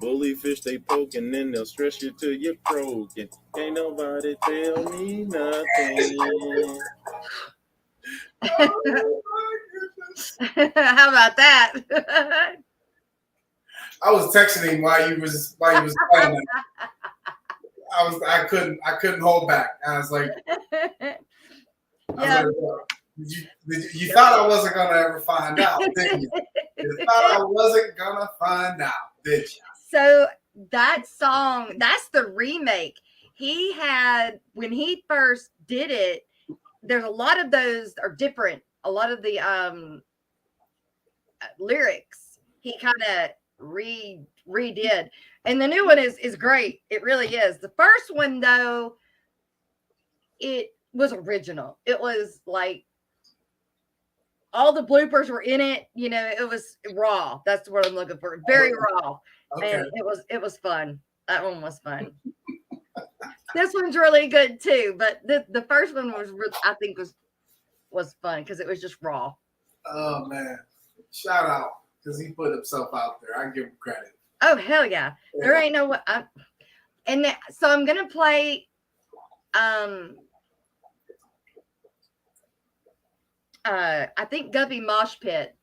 Bully fish they poke and then they'll stress you till you're croaking. Ain't nobody tell me nothing. How about that? I was texting him while you was playing that. I couldn't hold back. I was like, Yeah. You thought I wasn't gonna ever find out, didn't you? You thought I wasn't gonna find out, did you? So that song, that's the remake. He had, when he first did it, there's a lot of those are different. A lot of the lyrics he kind of redid. And the new one is great. It really is. The first one, though, it was original. It was like all the bloopers were in it. You know, it was raw. That's what I'm looking for. Very raw. Okay. And it was fun. That one was fun. This one's really good too, but the first one was I think was fun because it was just raw. Oh man, shout out because he put himself out there. I give him credit. Oh hell yeah! There ain't no so I'm gonna play. I think Guppy Mosh Pit,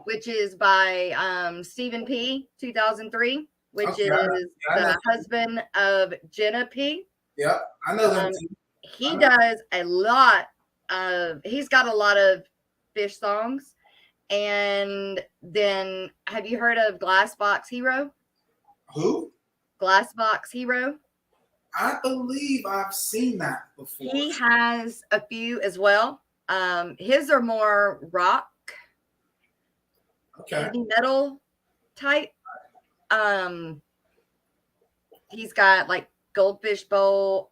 which is by Stephen P. 2003, which is the husband of Jenna P. Yeah, I know that. He does a lot of. He's got a lot of fish songs, and then have you heard of Glassbox Hero? Who? Glassbox Hero. I believe I've seen that before. He has a few as well. His are more rock, heavy metal type. He's got like Goldfish Bowl,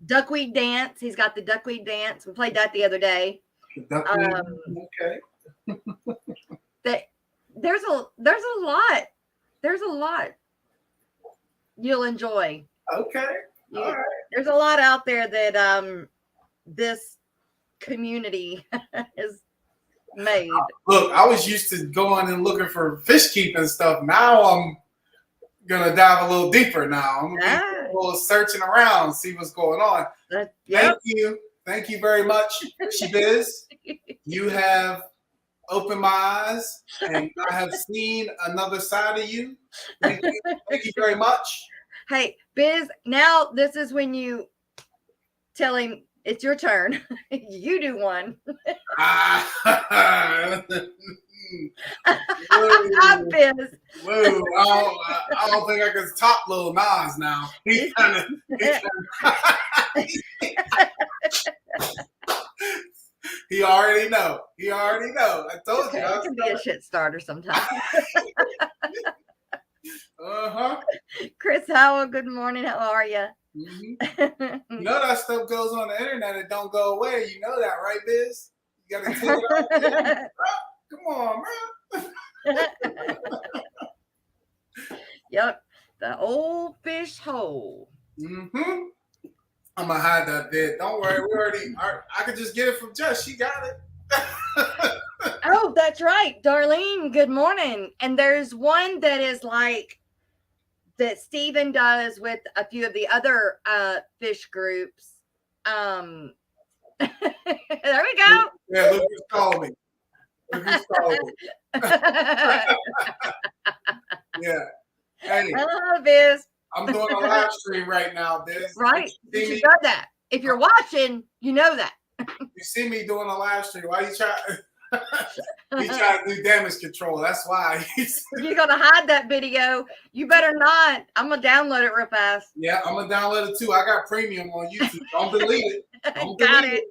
Duckweed Dance. He's got the Duckweed Dance. We played that the other day. Okay. There's a lot. There's a lot you'll enjoy. Okay. All right. There's a lot out there that this community has made. Look, I was used to going and looking for fish keeping stuff. Now I'm gonna dive a little deeper. Now I'm gonna be a little searching around, see what's going on. Thank you very much, Fishy Biz. You have opened my eyes, and I have seen another side of you. Thank you very much. Hey, Biz, now this is when you tell him it's your turn. You do one. Biz. Whoa, I don't think I can top Lil Nas now. He already know. I told you. It can be a shit starter sometimes. Chris Howell, good morning. How are you? Mm-hmm. You know that stuff goes on the internet. It don't go away. You know that, right, Biz? You gotta take it out. Come on, man. Yep, the old fish hole. Mm-hmm. I'm gonna hide that bit. Don't worry, I could just get it from Jess. She got it. Oh, that's right, Darlene. Good morning. And there's one that is like that Stephen does with a few of the other fish groups. There we go. Yeah, look who's calling me. Yeah. Hey, I love this. I'm doing a live stream right now, Biz. Right. You should know that. If you're watching, you know that. You see me doing a live stream. Why you trying to do damage control? That's why. You're going to hide that video. You better not. I'm going to download it real fast. Yeah, I'm going to download it too. I got premium on YouTube. Don't delete it. Got it.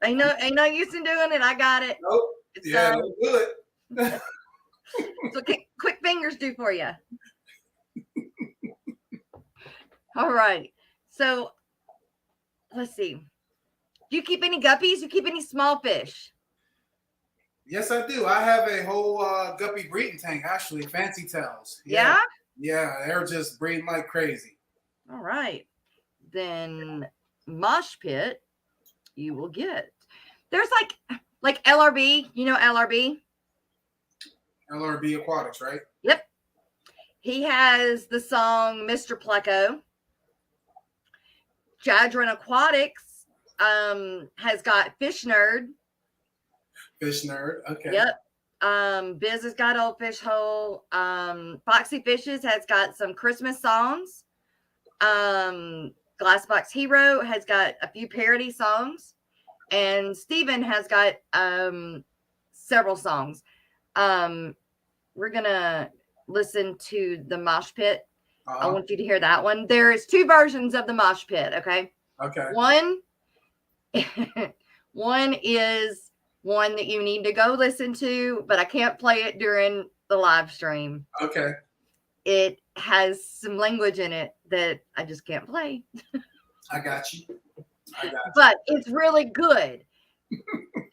Ain't no use in doing it. I got it. Nope. Yeah, don't do it. So quick fingers do for you. All right. So let's see. Do you keep any guppies? You keep any small fish? Yes, I do. I have a whole guppy breeding tank, actually, fancy tails. Yeah? Yeah, they're just breeding like crazy. All right. Then mosh pit, you will get. There's like LRB. You know LRB? LRB Aquatics, right? Yep. He has the song Mr. Pleco. Jadron Aquatics has got Fish Nerd. Fish Nerd, okay. Yep. Biz has got Old Fish Hole. Foxy Fishes has got some Christmas songs. Glassbox Hero has got a few parody songs. And Steven has got several songs. We're going to listen to the Mosh Pit. I want you to hear that one. There's two versions of the Mosh Pit, okay? Okay. One is one that you need to go listen to, but I can't play it during the live stream. Okay. It has some language in it that I just can't play. I got you. But it's really good.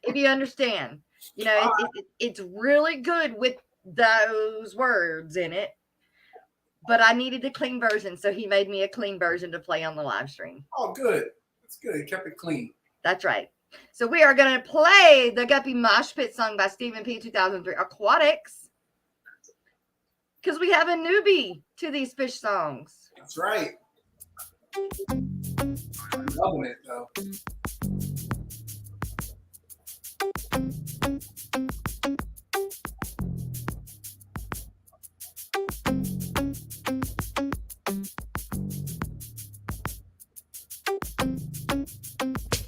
If you understand. You know, it's really good with those words in it. But I needed a clean version, so he made me a clean version to play on the live stream. Oh, good. That's good. He kept it clean. That's right. So we are going to play the Guppy Mosh Pit song by Stephen P. 2003 Aquatics. Because we have a newbie to these fish songs. That's right. I'm loving it, though.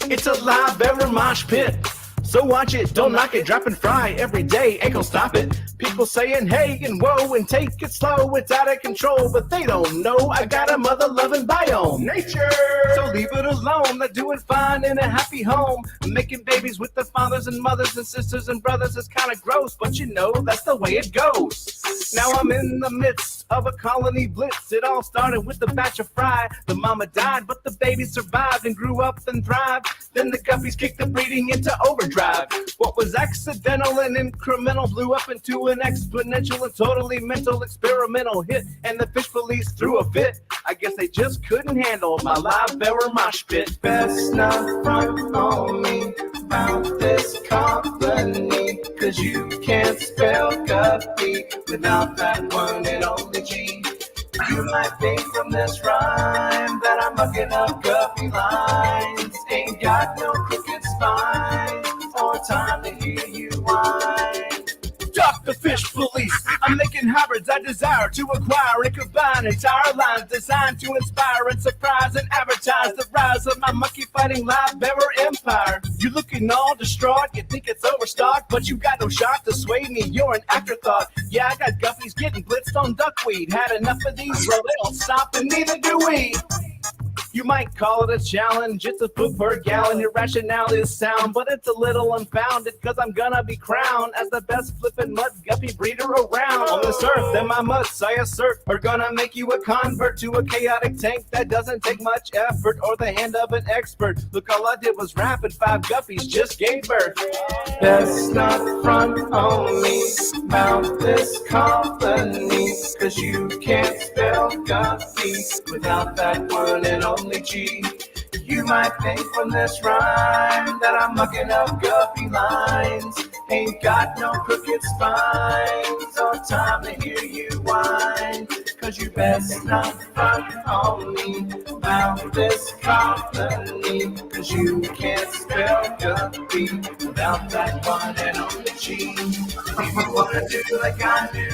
It's a live ever mosh pit. So watch it, don't knock it, drop and fry every day, ain't gonna stop it. People saying hey and whoa and take it slow, it's out of control, but they don't know I got a mother-loving biome. Nature! So leave it alone, they're doing fine in a happy home. Making babies with their fathers and mothers and sisters and brothers is kind of gross, but you know, that's the way it goes. Now I'm in the midst of a colony blitz. It all started with a batch of fry. The mama died, but the baby survived and grew up and thrived. Then the guppies kicked the breeding into overdrive. What was accidental and incremental blew up into an exponential and totally mental experimental hit. And the fish police threw a fit. I guess they just couldn't handle my live bearer mosh pit. Best not front on me about this company, 'cause you can't spell guppy without that one and only G. You might think from this rhyme that I'm mucking up guppy lines. Ain't got no crooked spine or time to hear you whine. Doc the Fish fish police. I'm making hybrids I desire to acquire and combine entire lines designed to inspire and surprise and advertise the rise of my monkey fighting live bearer empire. You're looking all distraught, you think it's overstocked, but you got no shot to sway me, you're an afterthought. Yeah, I got guppies getting blitzed on duckweed. Had enough of these, well, they don't stop, and neither do we. You might call it a challenge, it's a foot per gallon. Your rationale is sound, but it's a little unfounded, cause I'm gonna be crowned as the best flippin' mud guppy breeder around. On this earth, then my mutts, I assert, are gonna make you a convert to a chaotic tank that doesn't take much effort or the hand of an expert. Look, all I did was rap and 5 guppies just gave birth. Best not front on me about this company, cause you can't spell guppy without that one and only G. You might think from this rhyme that I'm mucking up guppy lines. Ain't got no crooked spines or time to hear you whine, cause you best not front on me about this company, cause you can't spell guppy without that one and only G. If you wanna do like I do,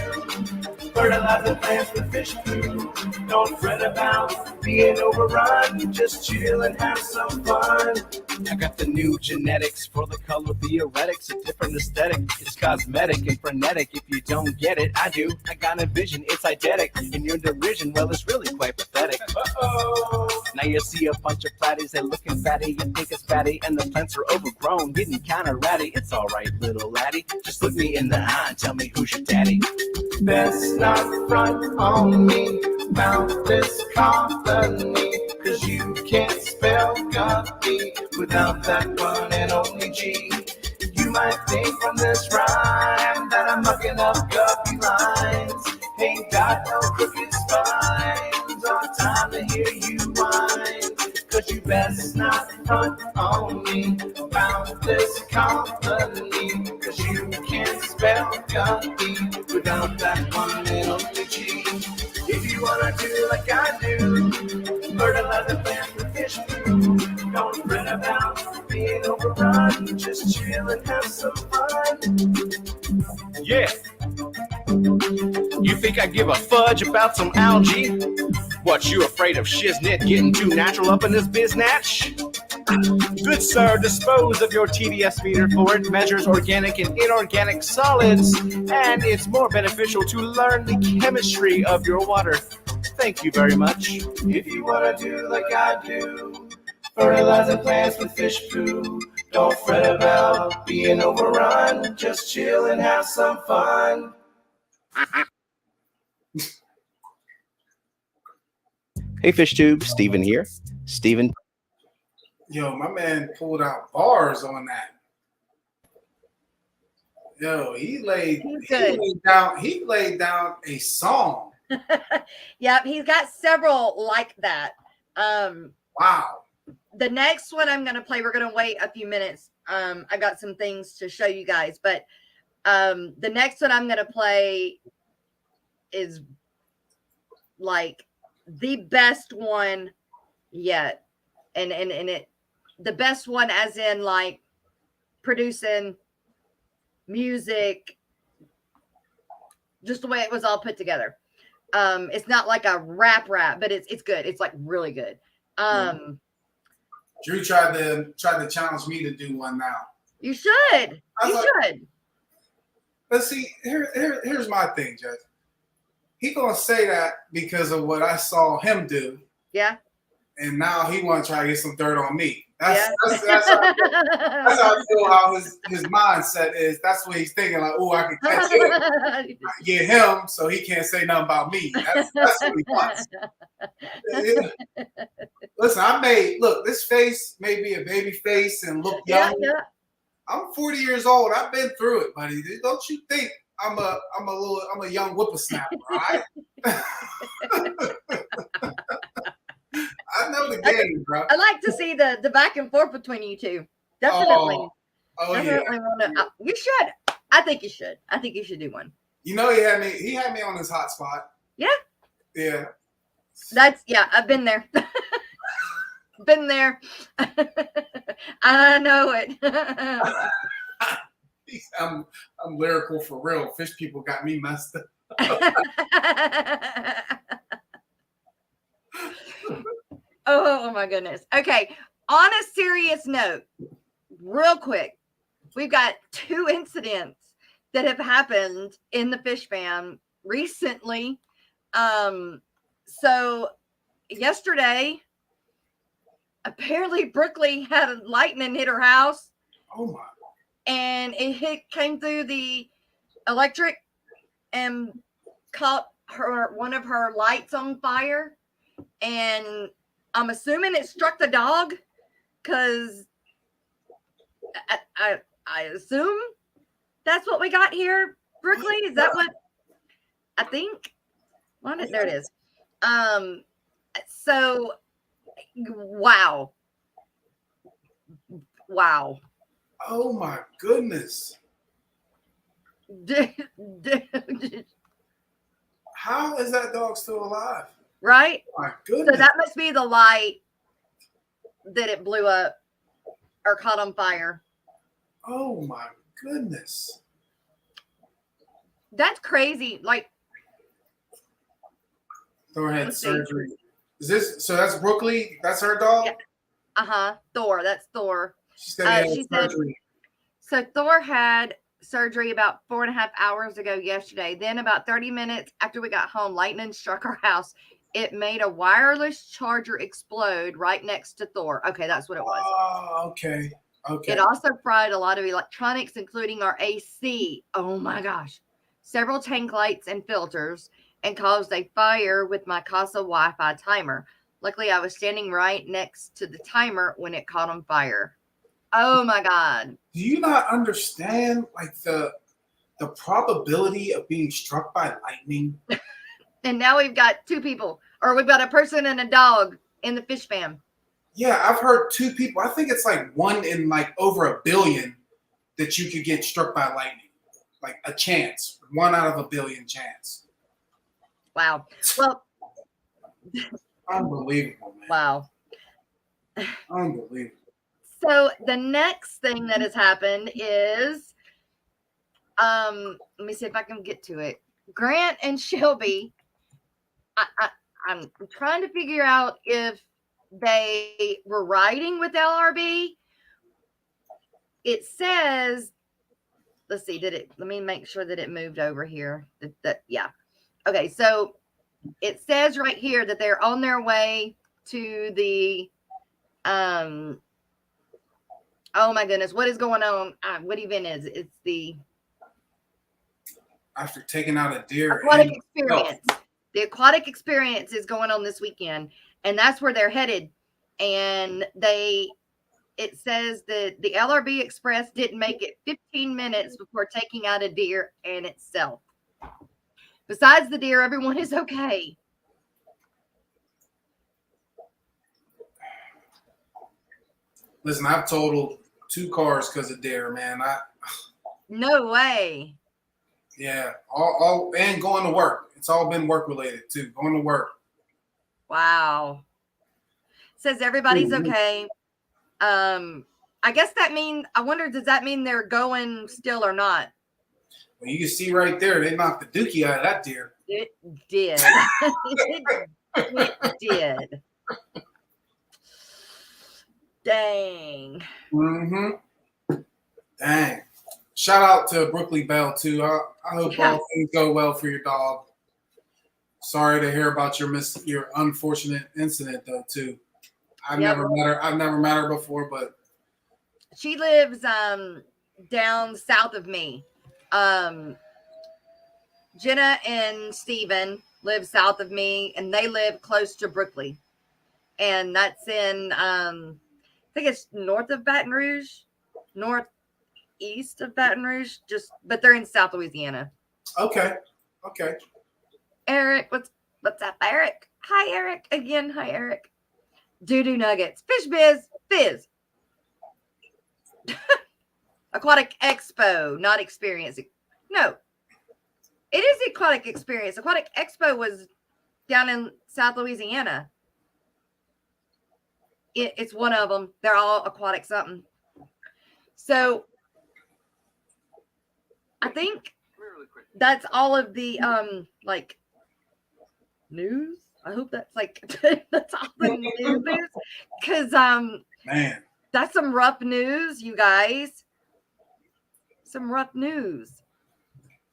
fertilize the plants with fish food, don't fret about being overrun, just chill and have some fun. I got the new genetics for the color theoretics, a different aesthetic. It's cosmetic and frenetic. If you don't get it, I do. I got a vision, it's eidetic. And your derision, well, it's really quite pathetic. Uh-oh. Now you see a bunch of fatties, they're looking fatty. You think it's fatty, and the plants are overgrown, getting kind of ratty. It's all right, little laddie. Just look me in the eye and tell me who's your daddy. Best not front on me about this company, cause you can't spell guppy without that one and only G. You might think from this rhyme that I'm mucking up guppy lines. Ain't got no crooked spines or time to hear you whine, cause you best not front on me about this company, cause you can't spell guppy without that one and only G. If you wanna do like I do, fertilize the plants with fish food, don't fret about being overrun, just chill and have some fun. Yeah. You think I give a fudge about some algae? What, you afraid of shiznit getting too natural up in this biznatch? Good sir, dispose of your TDS meter, for it measures organic and inorganic solids, and it's more beneficial to learn the chemistry of your water. Thank you very much. If you want to do like I do, fertilize the plants with fish poo, don't fret about being overrun, just chill and have some fun. Hey Fish Tube, Steven here. Steven. Yo, my man pulled out bars on that. Yo, he laid down a song. Yep, he's got several like that. Wow. The next one I'm gonna play, we're gonna wait a few minutes. I got some things to show you guys, but the next one I'm gonna play is like the best one yet. And it the best one as in like producing music, just the way it was all put together. It's not like a rap, but it's good. It's like really good. Drew tried to challenge me to do one now. You should. But see, here's my thing, Jess. He gonna say that because of what I saw him do. Yeah. And now he want to try to get some dirt on me. That's how I feel how his mindset is. That's what he's thinking. Like, oh, I can catch him, get him, so he can't say nothing about me. That's what he wants. Yeah. Listen, look, this face may be a baby face and look young. Yeah. I'm 40 years old. I've been through it, buddy. Don't you think I'm a young whippersnapper, all right? I know the game, bro. I like to see the back and forth between you two. Definitely. Definitely You should. I think you should. I think you should do one. You know, he had me on his hot spot. Yeah. Yeah. I've been there. Been there. I know it. I'm lyrical for real. Fish people got me messed up. Oh my goodness. Okay. On a serious note, real quick, we've got 2 incidents that have happened in the fish fam recently. So yesterday, apparently Brooklyn had a lightning hit her house. Oh my. And it came through the electric and caught one of her lights on fire. And I'm assuming it struck the dog, because I assume that's what we got here, Brooklyn. Is that what I think? There it is. So wow. Oh my goodness. How is that dog still alive? Right? Oh my goodness. So that must be the light that it blew up or caught on fire. Oh my goodness. That's crazy. Like, Thor had surgery. Is this so? That's Brooklyn. That's her dog. Yeah. Thor. That's Thor. She said surgery. So Thor had surgery about 4.5 hours ago yesterday. Then about 30 minutes after we got home, lightning struck our house. It made a wireless charger explode right next to Thor. Okay, that's what it was. Oh, okay. Okay. It also fried a lot of electronics, including our AC. Oh my gosh. Several tank lights and filters, and caused a fire with my Casa Wi-Fi timer. Luckily, I was standing right next to the timer when it caught on fire. Oh my God. Do you not understand like the probability of being struck by lightning? And now we've got 2 people, or we've got a person and a dog in the fish fam. Yeah, I've heard 2 people. I think it's like 1 in like over 1 billion that you could get struck by lightning. Like a chance. 1 out of 1 billion chance. Wow. Well, unbelievable, man. Wow. Unbelievable. So the next thing that has happened is, let me see if I can get to it. Grant and Shelby, I'm trying to figure out if they were riding with LRB. It says, let's see, let me make sure that it moved over here. Yeah. Okay, so it says right here that they're on their way to the, oh my goodness, what is going on? What event is it? It's the after taking out a deer. Aquatic Experience. The Aquatic Experience is going on this weekend, and that's where they're headed. And it says that the LRB Express didn't make it 15 minutes before taking out a deer and itself. Besides the deer, everyone is okay. Listen, I've totaled 2 cars because of deer, man. No way. Yeah, all and going to work. It's all been work related too. Going to work. Wow. Says everybody's okay. I guess that means, I wonder, does that mean they're going still or not? Well, you can see right there, they knocked the dookie out of that deer. It did. It did. Dang. Mm-hmm. Dang. Shout out to Brooklyn Bell too. I hope all things go well for your dog. Sorry to hear about your unfortunate incident though too. I've never met her before, but she lives down south of me. Jenna and Steven live south of me, and they live close to Brooklyn. And that's in I think it's north of Baton Rouge, northeast of Baton Rouge, but they're in South Louisiana. Okay. Eric, what's up, Eric? Hi, Eric. Again, hi, Eric. Doo-doo nuggets. Fish biz, fizz. Aquatic Expo, not experience. No, it is Aquatic Experience. Aquatic Expo was down in South Louisiana. It's one of them. They're all aquatic something. So I think that's all of the like news. I hope that's like that's all the news. Because Man, that's some rough news, you guys. Some rough news.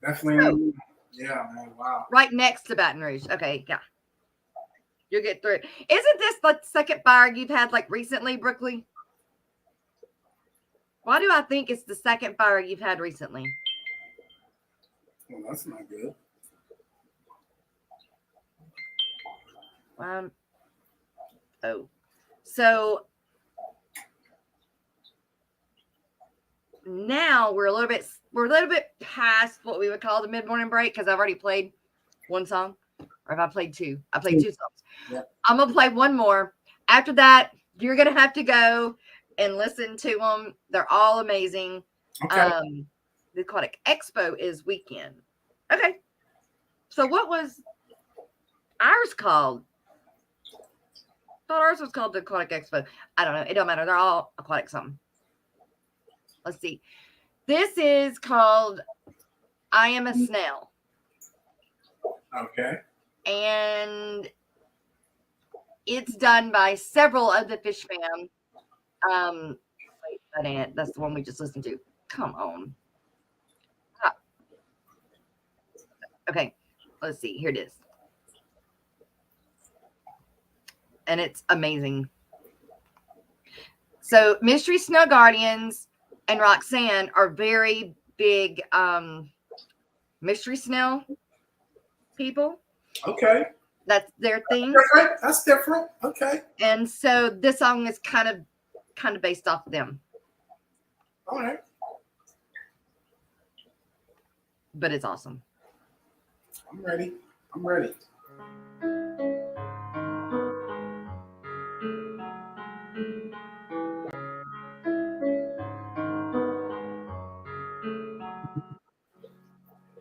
definitely. So, yeah, man. Wow. right next to Baton Rouge. Okay, yeah. You'll get through it. Isn't this the second fire you've had like recently, Brooklyn? Why do I think it's the second fire you've had recently? Well, that's not good. Oh, so now we're a little bit past what we would call the mid-morning break because I've already played one song, or if I played two, I played two songs. Yeah. I'm gonna play one more. After that, you're gonna have to go and listen to them. They're all amazing. Okay. The Aquatic Expo is weekend. Okay. So what was ours called? I thought ours was called the Aquatic Expo. I don't know. It don't matter. They're all aquatic something. Let's see. This is called I Am a Snail. Okay. And it's done by several of the fish fam. Wait, that ain't. That's the one we just listened to. Come on. Ah. Okay. Let's see. Here it is. And it's amazing. So Mystery Snow Guardians and Roxanne are very big mystery snail people. Okay. That's their thing. Different. That's different. Okay. And so this song is kind of based off them. All right. But it's awesome. I'm ready. I'm ready.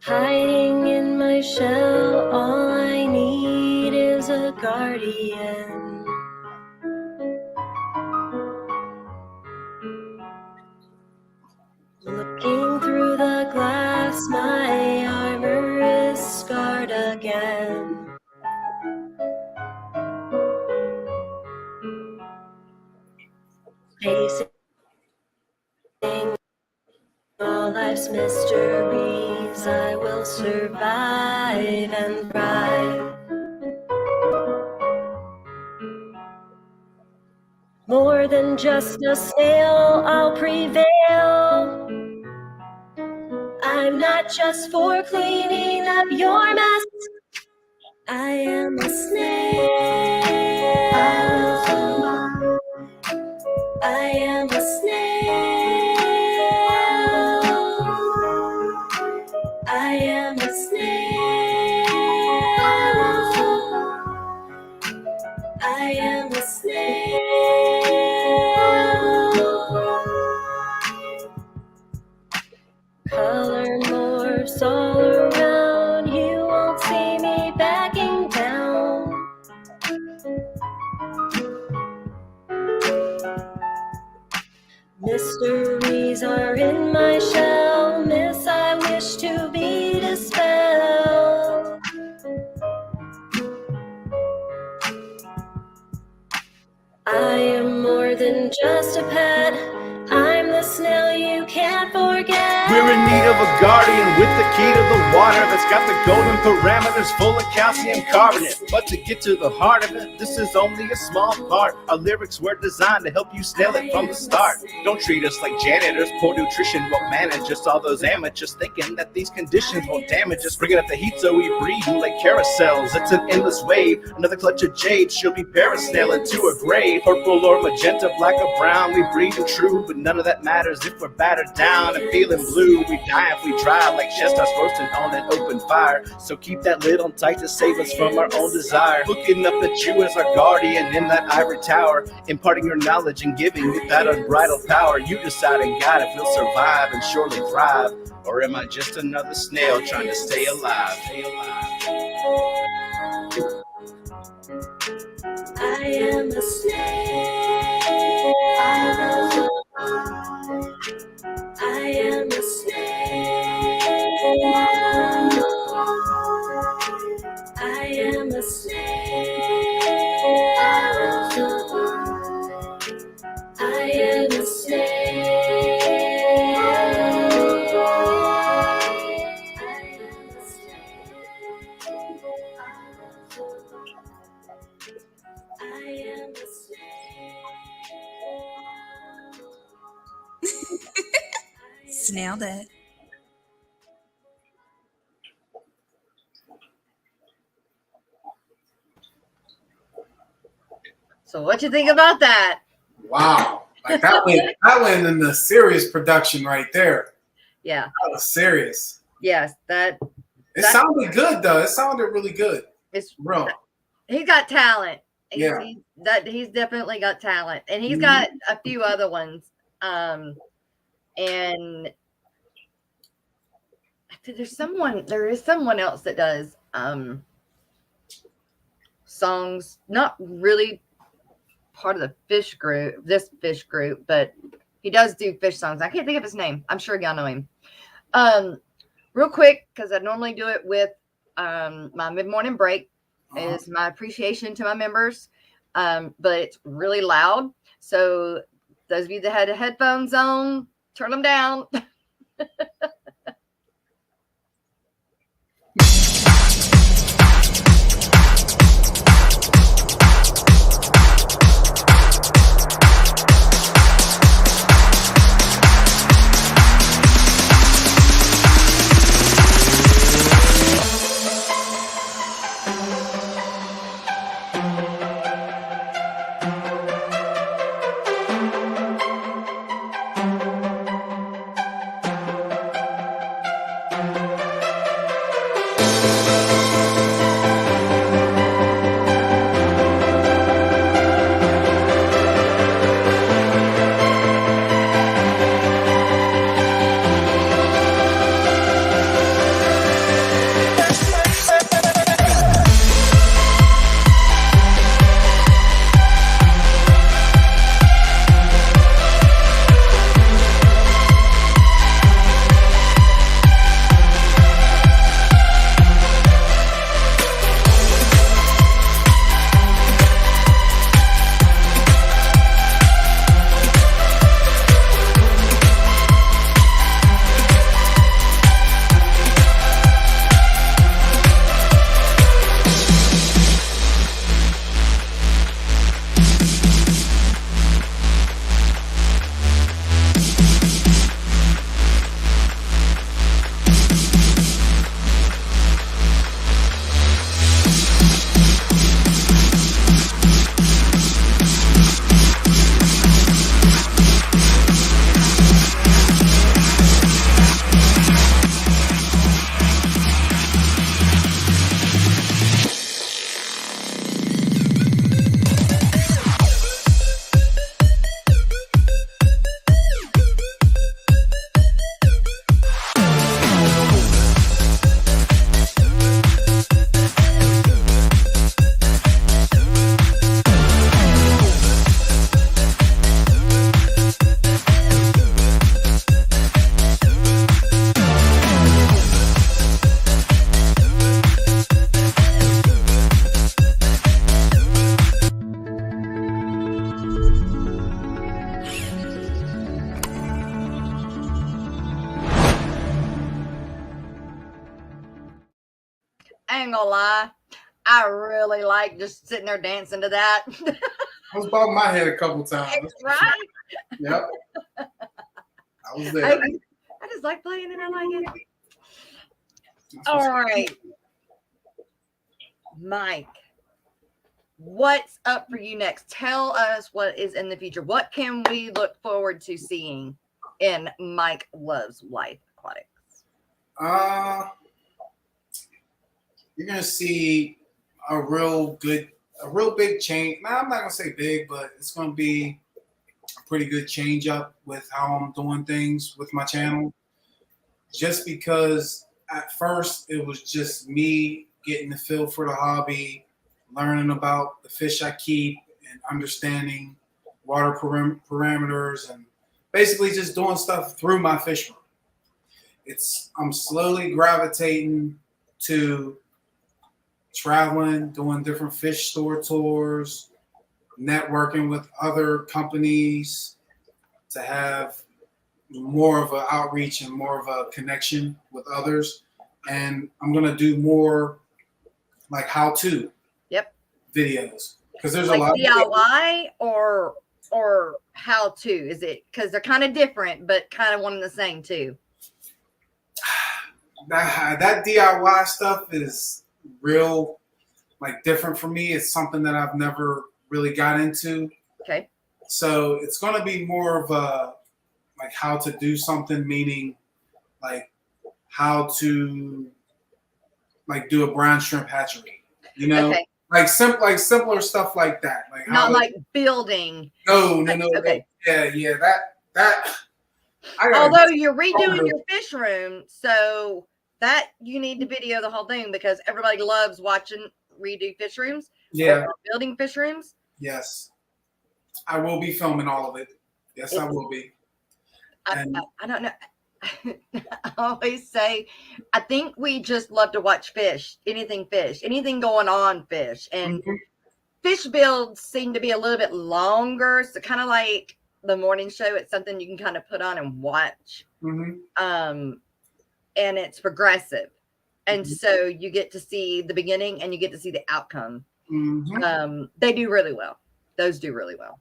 Hiding in my shell, all I need is a guardian. Looking through the glass, my armor is scarred again. Facing all life's mysteries, I will survive and thrive. More than just a snail, I'll prevail. I'm not just for cleaning up your mess. I am a snail. I am a snail. I am a snail. I am a snail. Color morphs all around. You won't see me backing down. Mysteries are in my shell. Miss, I wish to be dispelled. I am more than just a pet. I'm the snail you can't forget. We're in need of a guardian with the key to the water that's got the golden parameters full of calcium carbonate. But to get to the heart of it, this is only a small part. Our lyrics were designed to help you snail it from the start. Don't treat us like janitors, poor nutrition won't manage us. All those amateurs thinking that these conditions won't damage us. Bringing up the heat so we breathe like carousels. It's an endless wave, another clutch of jade. She'll be parasailing to her grave. Purple or magenta, black or brown, we breathe and true. But none of that matters if we're battered down and feeling blue. We die if we dry like chestnuts roasting on an open fire. So keep that lid on tight to save us from our own desire. Looking up at you as our guardian in that ivory tower, imparting your knowledge and giving it that unbridled power. You decide and guide if we'll survive and surely thrive. Or am I just another snail trying to stay alive? I am a snail. I am a snail. Nailed it. So what you think about that? Wow. Like that went in the serious production right there. Yeah. That was serious. Yes, it sounded good though. It sounded really good. It's real. He's got talent. He's definitely got talent. And he's got a few other ones. And there is someone else that does songs, not really part of this fish group, but he does do fish songs. I can't think of his name. I'm sure y'all know him. Real quick, because I normally do it with my mid-morning break, is my appreciation to my members. But it's really loud. So those of you that had the headphones on, turn them down. I ain't gonna lie. I really like just sitting there dancing to that. I was bobbing my head a couple times. Right? Yep. I was there. I just like playing it. I like it. All right. Mike, what's up for you next? Tell us what is in the future. What can we look forward to seeing in Mike Loves Life Aquatics? You're gonna see a real big change. Now, I'm not gonna say big, but it's gonna be a pretty good change up with how I'm doing things with my channel. Just because at first it was just me getting the feel for the hobby, learning about the fish I keep, and understanding water parameters, and basically just doing stuff through my fish room. I'm slowly gravitating to traveling, doing different fish store tours, networking with other companies to have more of an outreach and more of a connection with others. And I'm going to do more like how-to videos, because there's like a lot DIY or or how to? Is it because they're kind of different, but kind of one and the same too? That DIY stuff is real, like, different for me. It's something that I've never really got into. Okay. So it's going to be more of a, like, how to do something, meaning like how to, like, do a brown shrimp hatchery, you know? Okay. Like simpler stuff like that. Like Not like building. No. Okay. Yeah. That. Although you're redoing your fish room, so that you need to video the whole thing because everybody loves watching redo fish rooms. Yeah. Or building fish rooms. Yes. I will be filming all of it. Yes, I will be. I don't know. I always say, I think we just love to watch fish, anything going on fish. And fish builds seem to be a little bit longer. So kind of like the morning show, it's something you can kind of put on and watch. And it's progressive. And so you get to see the beginning and you get to see the outcome. They do really well. Those do really well.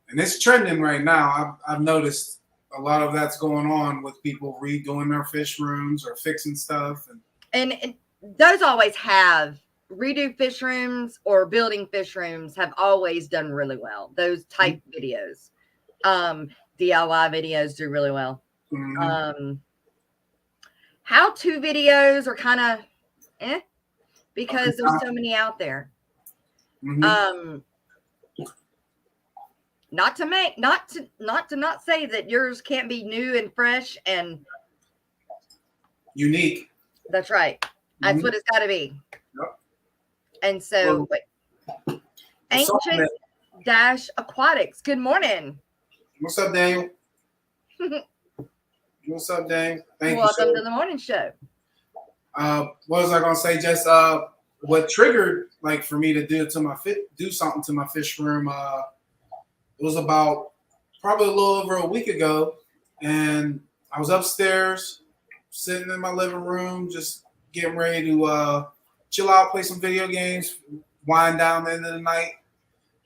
And it's trending right now. I've noticed a lot of that's going on with people redoing their fish rooms or fixing stuff. And those always have redo fish rooms or building fish rooms have always done really well. Those type videos, DIY videos do really well. How-to videos are kind of because there's so many out there. Not to say that yours can't be new and fresh and unique. That's right. That's what it's got to be. Yep. And so, Ancient Dash Aquatics. Good morning. What's up, Daniel? What's up, Daniel? Welcome to the morning show. What was I gonna say? Just what triggered like for me to do something to my fish room. It was about probably a little over a week ago, and I was upstairs, sitting in my living room, just getting ready to chill out, play some video games, wind down the end of the night,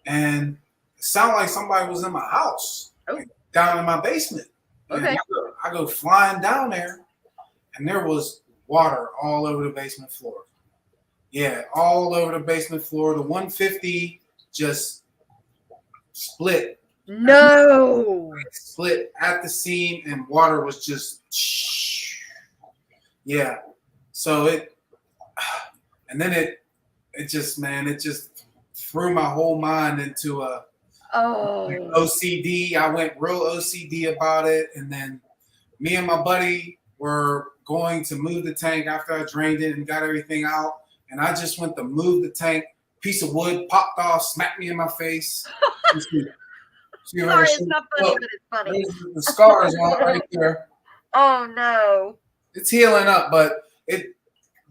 and it sounded like somebody was in my house, like, down in my basement. Okay. I go flying down there, and there was water all over the basement floor. Yeah, all over the basement floor. The 150 just split. No. Split at the seam, and water was just, yeah. So it just threw my whole mind into a OCD. I went real OCD about it, and then me and my buddy were going to move the tank after I drained it and got everything out, and I just went to move the tank. Piece of wood popped off, smacked me in my face. Sorry, it's not funny, but it's funny. The scars on right there. Oh no! It's healing up, but it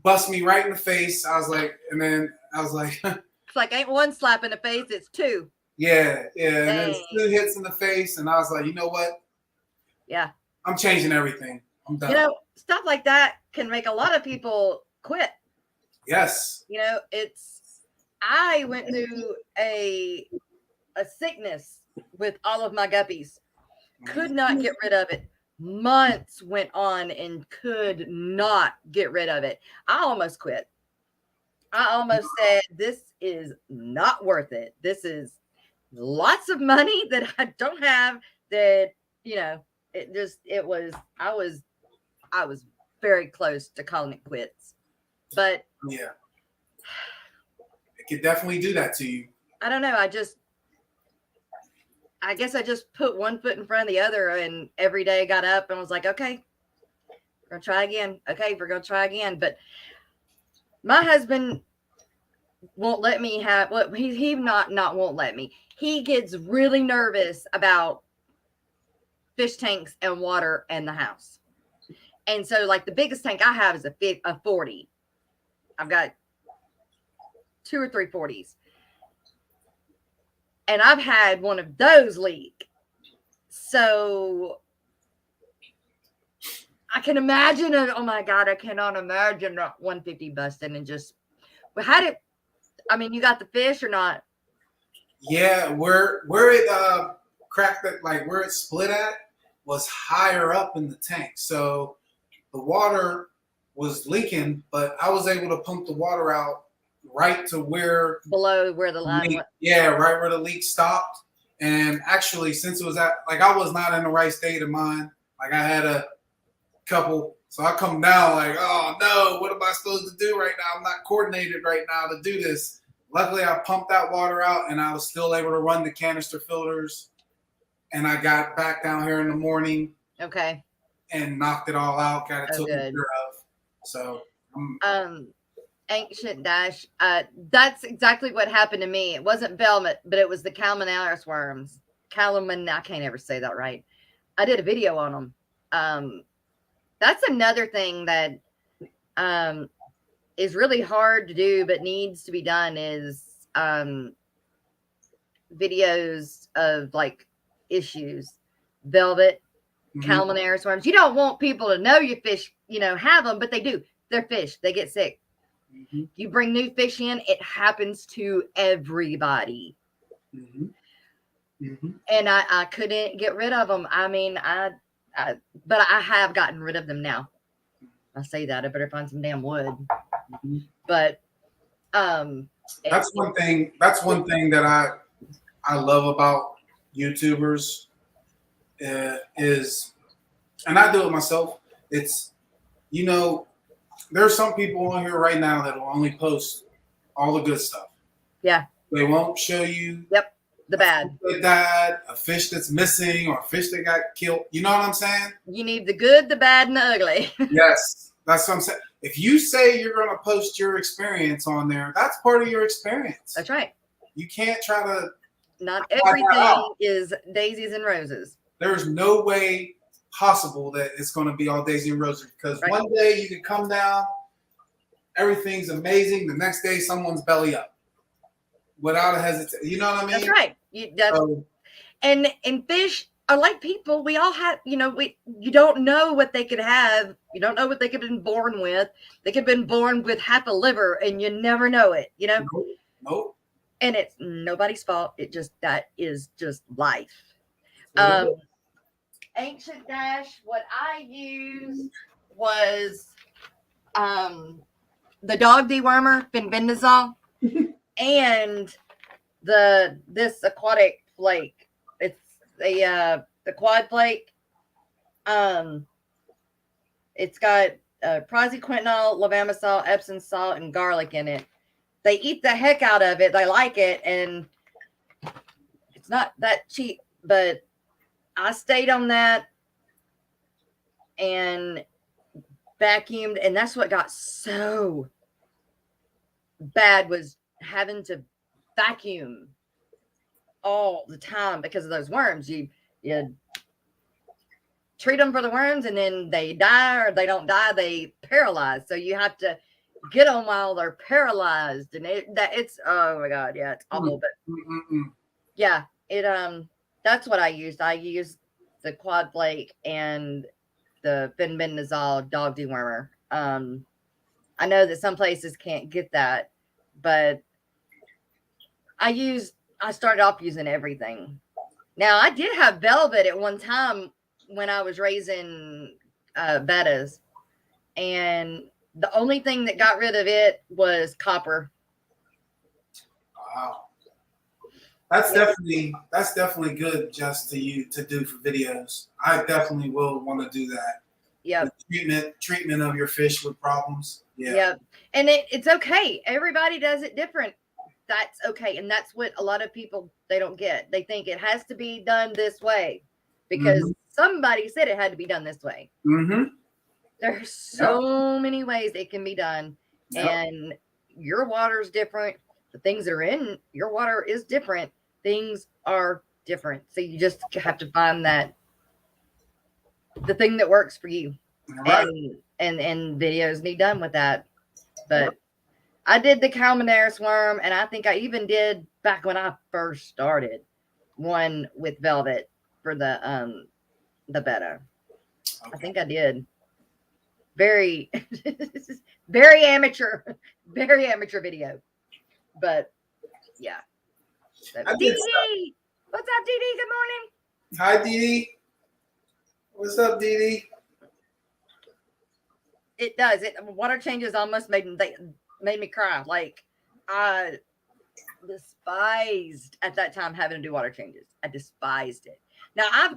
bust me right in the face. I was like, it's like ain't one slap in the face, it's two. Yeah. And then 2 hits in the face, and I was like, you know what? Yeah. I'm changing everything. I'm done. You know, stuff like that can make a lot of people quit. Yes. You know, I went through a sickness with all of my guppies. Could not get rid of it. Months went on and could not get rid of it. I almost quit. I almost said, this is not worth it. This is lots of money that I don't have that, you know, I was very close to calling it quits. But yeah. Could definitely do that to you. I don't know. I guess I just put one foot in front of the other, and every day I got up and was like, okay, we're going to try again. Okay, we're going to try again. But my husband won't let me have what he not won't let me. He gets really nervous about fish tanks and water and the house. And so like the biggest tank I have is a 40. I've got 2 or 3 40s. And I've had one of those leak. So I can imagine oh my God, I cannot imagine a 150 busting and just you got the fish or not? Yeah, where it crack that, like where it split at, was higher up in the tank. So the water was leaking, but I was able to pump the water out right to where below where the line went. Yeah, right where the leak stopped. And actually, since it was at, like, I was not in the right state of mind. Like, I had a couple, so I come down like, oh no, what am I supposed to do right now? I'm not coordinated right now to do this. Luckily, I pumped that water out, and I was still able to run the canister filters. And I got back down here in the morning. Okay. And knocked it all out, got it taken care of. So, Ancient Dash, that's exactly what happened to me. It wasn't velvet, but it was the Calmaneris worms. I can't ever say that right. I did a video on them. That's another thing that is really hard to do, but needs to be done is videos of like issues. Velvet, Calmaneris worms. You don't want people to know your fish, have them, but they do. They're fish. They get sick. You bring new fish in, it happens to everybody. And I couldn't get rid of them. I mean, but I have gotten rid of them now. I say that I better find some damn wood. But that's one thing that I love about YouTubers is, and I do it myself. It's, there are some people on here right now that will only post all the good stuff. Yeah. They won't show you the bad. That died, a fish that's missing, or a fish that got killed. You know what I'm saying? You need the good, the bad, and the ugly. Yes. That's what I'm saying. If you say you're going to post your experience on there, that's part of your experience. That's right. You can't try to. Not everything is daisies and roses. There's no way possible that it's going to be all daisy and roses, because one day you can come down, everything's amazing. The next day, someone's belly up without a hesitation. You know what I mean? That's right. And fish are like people. We all have, you don't know what they could have. You don't know what they could have been born with. They could have been born with half a liver, and you never know it, Nope. And it's nobody's fault. That is just life. Ancient Dash, what I used was the dog dewormer, fenbendazole, and this aquatic flake. It's the quad flake. It's got praziquantel, levamisole, Epsom salt, and garlic in it. They eat the heck out of it. They like it, and it's not that cheap, but I stayed on that and vacuumed, and that's what got so bad, was having to vacuum all the time because of those worms. You treat them for the worms, and then they die, or they don't die, they paralyze. So you have to get them while they're paralyzed, and it's oh my god, yeah, it's awful. But yeah, that's what I used. I used the quad flake and the fenbendazole dog dewormer. I know that some places can't get that, but I started off using everything. Now, I did have velvet at one time when I was raising bettas, and the only thing that got rid of it was copper. Wow. That's definitely good just to do for videos. I definitely will want to do that. Yeah. Treatment of your fish with problems. Yeah. Yep. And it's okay. Everybody does it different. That's okay. And that's what a lot of people, they don't get. They think it has to be done this way because somebody said it had to be done this way. There's so many ways it can be done. And your water is different. The things that are in your water is different. Things are different. So you just have to find the thing that works for you. Right. And videos need done with that. But I did the Calmaneris worm, and I think I even did, back when I first started, one with velvet for the betta. Okay. I think I did. Very very amateur video. But yeah. So, DD, what's up, DD? Good morning. Hi, Dee Dee. What's up, Dee Dee? It does. Water changes almost made me cry. Like, I despised at that time having to do water changes. I despised it. Now I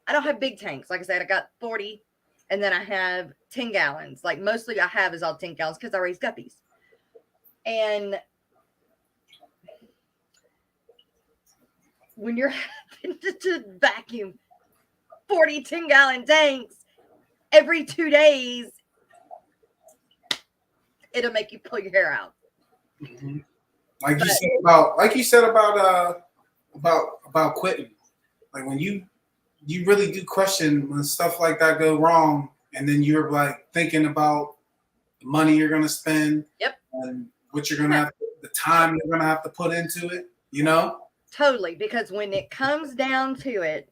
don't have big tanks. Like I said, I got 40, and then I have 10 gallons. Like mostly I have is all 10 gallons because I raise guppies. And when you're having to vacuum 40 10-gallon tanks every 2 days, it'll make you pull your hair out. Mm-hmm. Like you said about quitting. Like when you really do question when stuff like that go wrong, and then you're like thinking about the money you're gonna spend, and what you're gonna have, the time you're gonna have to put into it, you know? Totally, because when it comes down to it,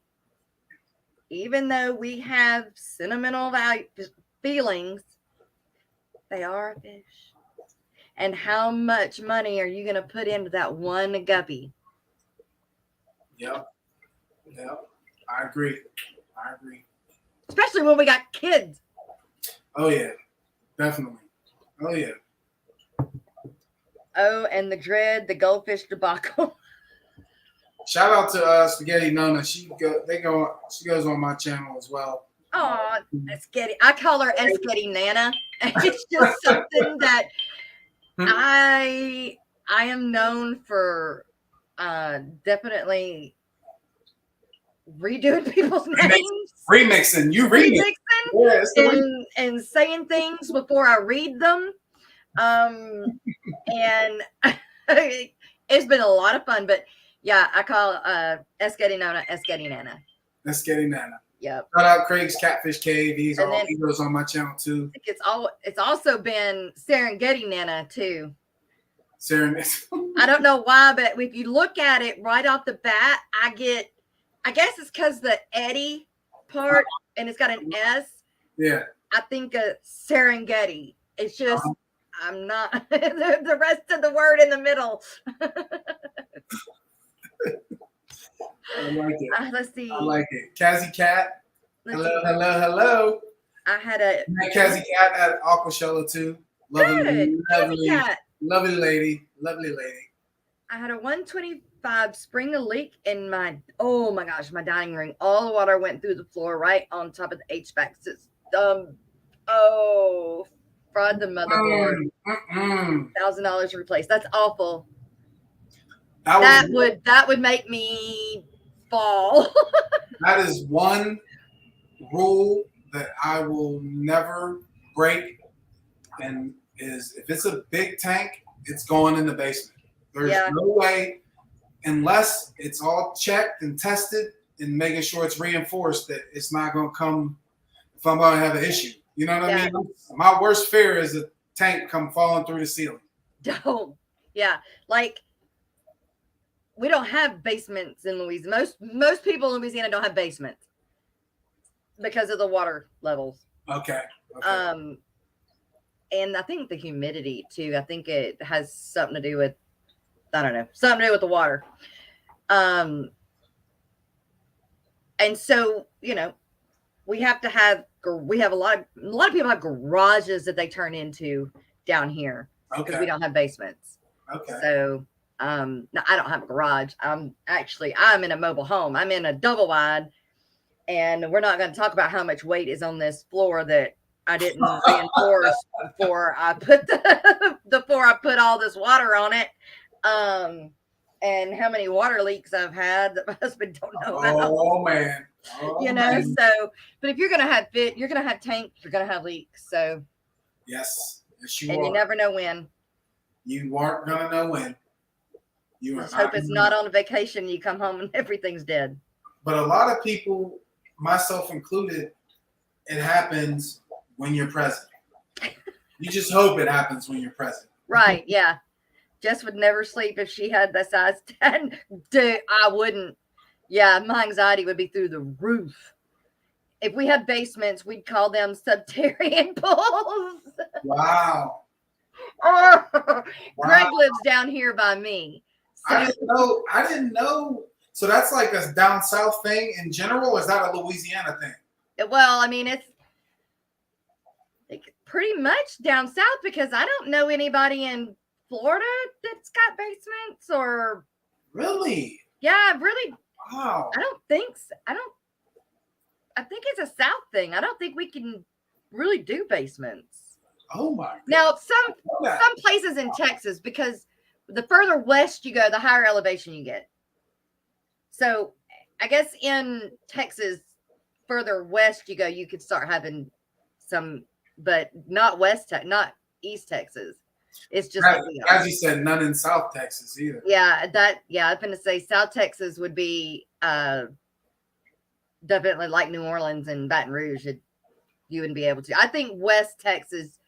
even though we have sentimental feelings, they are a fish. And how much money are you going to put into that one guppy? Yep. I agree. Especially when we got kids. Oh, yeah. Definitely. Oh, yeah. Oh, and the goldfish debacle. Shout out to Spaghetti Nona. She goes on my channel as well. Oh, Esketti. I call her Esketti Nana. It's just something that I am known for definitely redoing people's names. Remixing. Yes, and saying things before I read them. And it's been a lot of fun, but yeah, I call Esketti Nana Esketti Nana. Esketti Nana. Yep. Shout out Craig's Catfish Cave. He goes on my channel too. It's also been Serengeti Nana too. Serengeti. I don't know why, but if you look at it right off the bat, I guess it's because the Eddie part and it's got an S. Yeah. I think Serengeti. It's just I'm not the rest of the word in the middle. I like it. Let's see. I like it. Kazzy Cat. Hello. I had a Kazzy Cat at Aqua Show too. Lovely lady. I had a 125 spring leak in my dining room. All the water went through the floor right on top of the HVAC system. Fried the motherboard. $1,000 to replace. That's awful. That would make me fall. That is one rule that I will never break, and is if it's a big tank, it's going in the basement. There's no way, unless it's all checked and tested and making sure it's reinforced, that it's not going to come if I'm going to have an issue. You know what I mean? My worst fear is a tank come falling through the ceiling. Don't. Yeah. Like, we don't have basements in Louisiana. Most people in Louisiana don't have basements because of the water levels. Okay. And I think the humidity too. I think it has something to do with, I don't know, something to do with the water. And so, we have a lot of people have garages that they turn into down here because we don't have basements. Okay. So, no, I don't have a garage. I'm in a mobile home. I'm in a double wide, and we're not going to talk about how much weight is on this floor that I didn't reinforce before I put all this water on it. And how many water leaks I've had that my husband don't know about. Oh man. So, but if you're going to have you're going to have tanks, you're going to have leaks. So yes, you and are. You never know when. You aren't going to know when. Just hope it's not on a vacation. You come home and everything's dead. But a lot of people, myself included, it happens when you're present. You just hope it happens when you're present. Right. Yeah. Jess would never sleep if she had that size 10. Dude, I wouldn't. Yeah, my anxiety would be through the roof. If we had basements, we'd call them subterranean pools. Wow. Greg lives down here by me. So. I didn't know. So that's like a down south thing in general, or is that a Louisiana thing? Well, I mean, it's pretty much down south because I don't know anybody in Florida that's got basements or. Really? Yeah, really. Wow. I don't think so. I think it's a south thing. I don't think we can really do basements. Oh my God. Now, some places in Texas, because the further west you go, the higher elevation you get. So I guess in Texas, further west you go, you could start having some, but not not East Texas. It's just as you said, none in South Texas either. Yeah, I was going to say South Texas would be definitely like New Orleans and Baton Rouge. You wouldn't be able to. I think West Texas,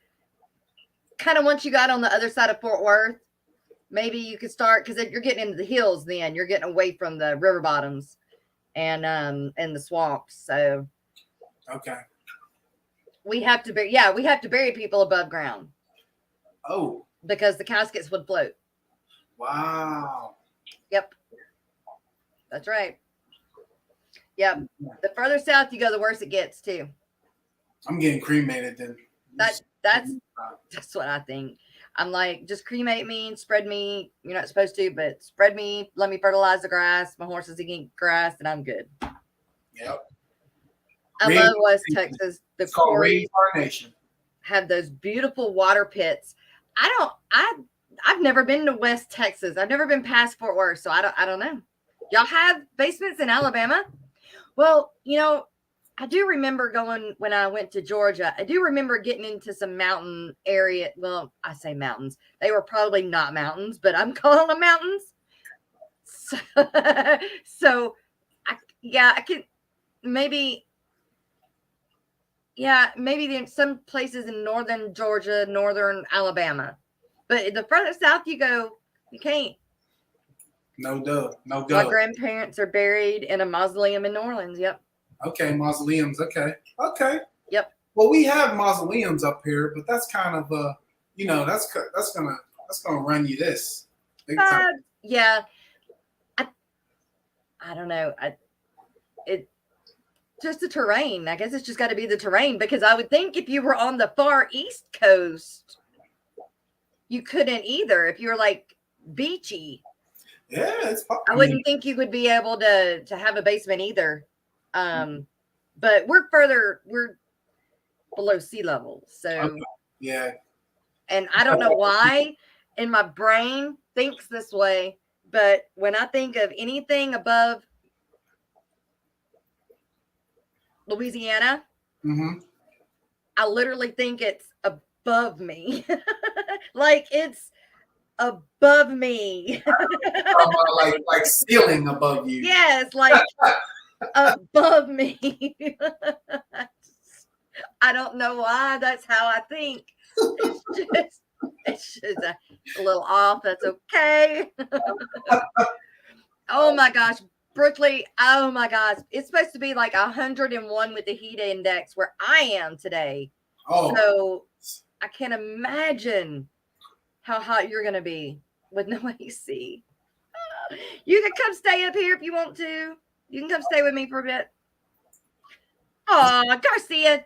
kind of once you got on the other side of Fort Worth, maybe you could start, because if you're getting into the hills, then you're getting away from the river bottoms and the swamps. So okay, we have to bury people above ground. Oh, because the caskets would float. Wow. Yep, that's right. Yep. The further south you go, the worse it gets too. I'm getting cremated then. That's what I think. I'm like, just cremate me and spread me. You're not supposed to, but spread me. Let me fertilize the grass. My horses eat grass, and I'm good. Yep. I love West Texas. The quarries reincarnation have those beautiful water pits. I've never been to West Texas. I've never been past Fort Worth, so I don't know. Y'all have basements in Alabama? Well, I do remember going when I went to Georgia. I do remember getting into some mountain area. Well, I say mountains. They were probably not mountains, but I'm calling them mountains. So I could maybe. Yeah, maybe in some places in northern Georgia, northern Alabama. But the further south you go, you can't. No duh. My grandparents are buried in a mausoleum in New Orleans. Yep. Okay, mausoleums. Okay. Yep. Well, we have mausoleums up here, but that's kind of that's gonna run you this. Yeah. I don't know. Just the terrain. I guess it's just got to be the terrain, because I would think if you were on the far east coast, you couldn't either. If you were like beachy, yeah, I wouldn't think you would be able to have a basement either. But we're below sea level, so okay. Yeah. And I don't know why, and my brain thinks this way, but when I think of anything above Louisiana, I literally think it's above me. Like it's above me. like ceiling above you. Yes, like above me. I don't know why. That's how I think. It's just a little off. That's okay. Oh my gosh. Brooklyn, oh my gosh. It's supposed to be like 101 with the heat index where I am today. Oh. So I can't imagine how hot you're going to be with no AC. You can come stay up here if you want to. You can come stay with me for a bit. Oh, Garcia.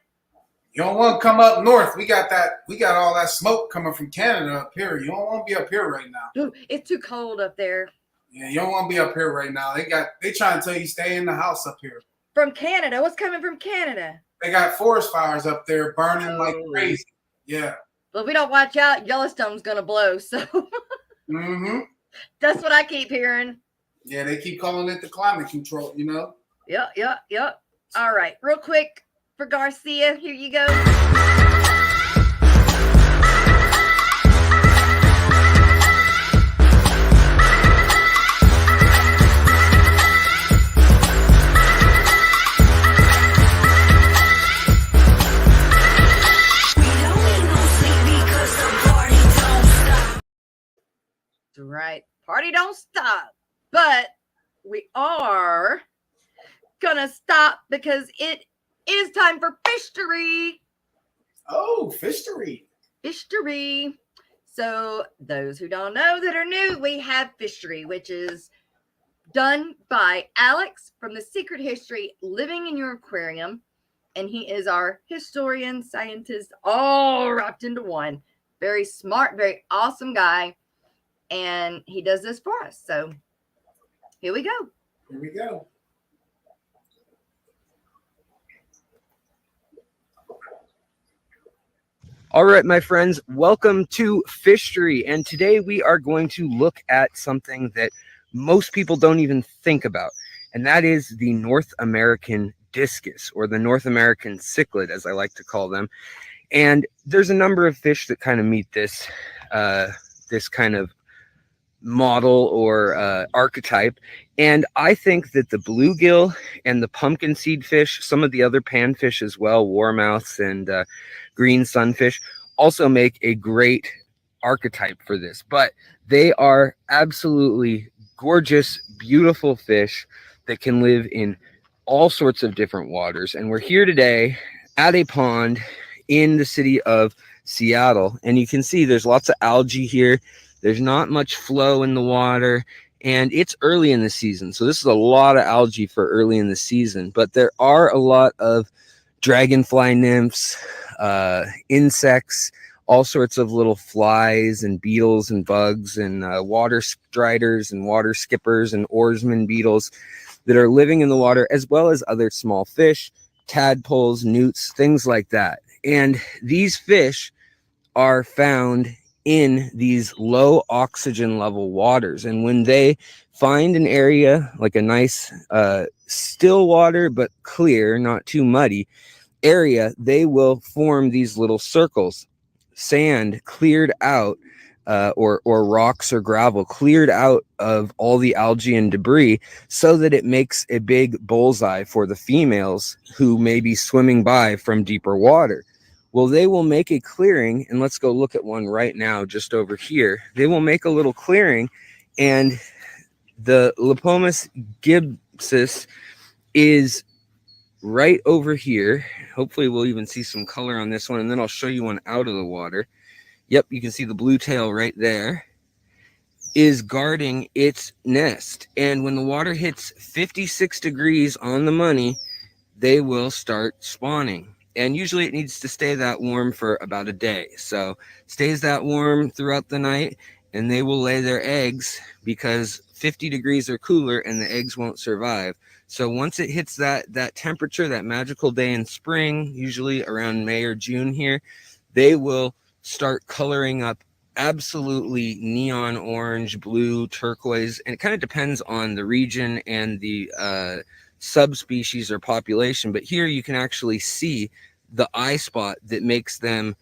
You don't want to come up north. We got all that smoke coming from Canada up here. You don't want to be up here right now. Ooh, it's too cold up there. Yeah, you don't want to be up here right now. They try to tell you stay in the house up here. From Canada? What's coming from Canada? They got forest fires up there burning like crazy. Yeah. Well, if we don't watch out, Yellowstone's gonna blow. So that's what I keep hearing. Yeah, they keep calling it the climate control, Yep. All right, real quick for Garcia, here you go. Right. Party don't stop. But we are gonna stop because it is time for fishery. Oh, fishery. Fishery. So those who don't know that are new, we have fishery, which is done by Alex from The Secret History Living in Your Aquarium. And he is our historian, scientist, all wrapped into one. Very smart, very awesome guy. And he does this for us. So here we go. Here we go. All right, my friends, welcome to Fishery. And today we are going to look at something that most people don't even think about. And that is the North American discus, or the North American cichlid, as I like to call them. And there's a number of fish that kind of meet this, this kind of model or archetype. And I think that the bluegill and the pumpkin seed fish, some of the other panfish as well, warmouths and green sunfish, also make a great archetype for this. But they are absolutely gorgeous, beautiful fish that can live in all sorts of different waters. And we're here today at a pond in the city of Seattle. And you can see there's lots of algae here. There's not much flow in the water, and it's early in the season. So this is a lot of algae for early in the season, but there are a lot of dragonfly nymphs, insects, all sorts of little flies and beetles and bugs and water striders and water skippers and oarsman beetles that are living in the water, as well as other small fish, tadpoles, newts, things like that. And these fish are found in these low oxygen level waters. And when they find an area like a nice still water but clear, not too muddy area, they will form these little circles, sand cleared out, or rocks or gravel cleared out of all the algae and debris, so that it makes a big bullseye for the females who may be swimming by from deeper water. Well, they will make a clearing, and let's go look at one right now just over here. They will make a little clearing, and the Lepomis gibsus is right over here. Hopefully we'll even see some color on this one, and then I'll show you one out of the water. Yep, you can see the blue tail right there is guarding its nest. And when the water hits 56 degrees on the money, they will start spawning. And usually it needs to stay that warm for about a day. So stays that warm throughout the night, and they will lay their eggs, because 50 degrees or cooler and the eggs won't survive. So once it hits that temperature, that magical day in spring, usually around May or June here, they will start coloring up absolutely neon orange, blue, turquoise. And it kind of depends on the region and the subspecies or population, but here you can actually see the eye spot that makes them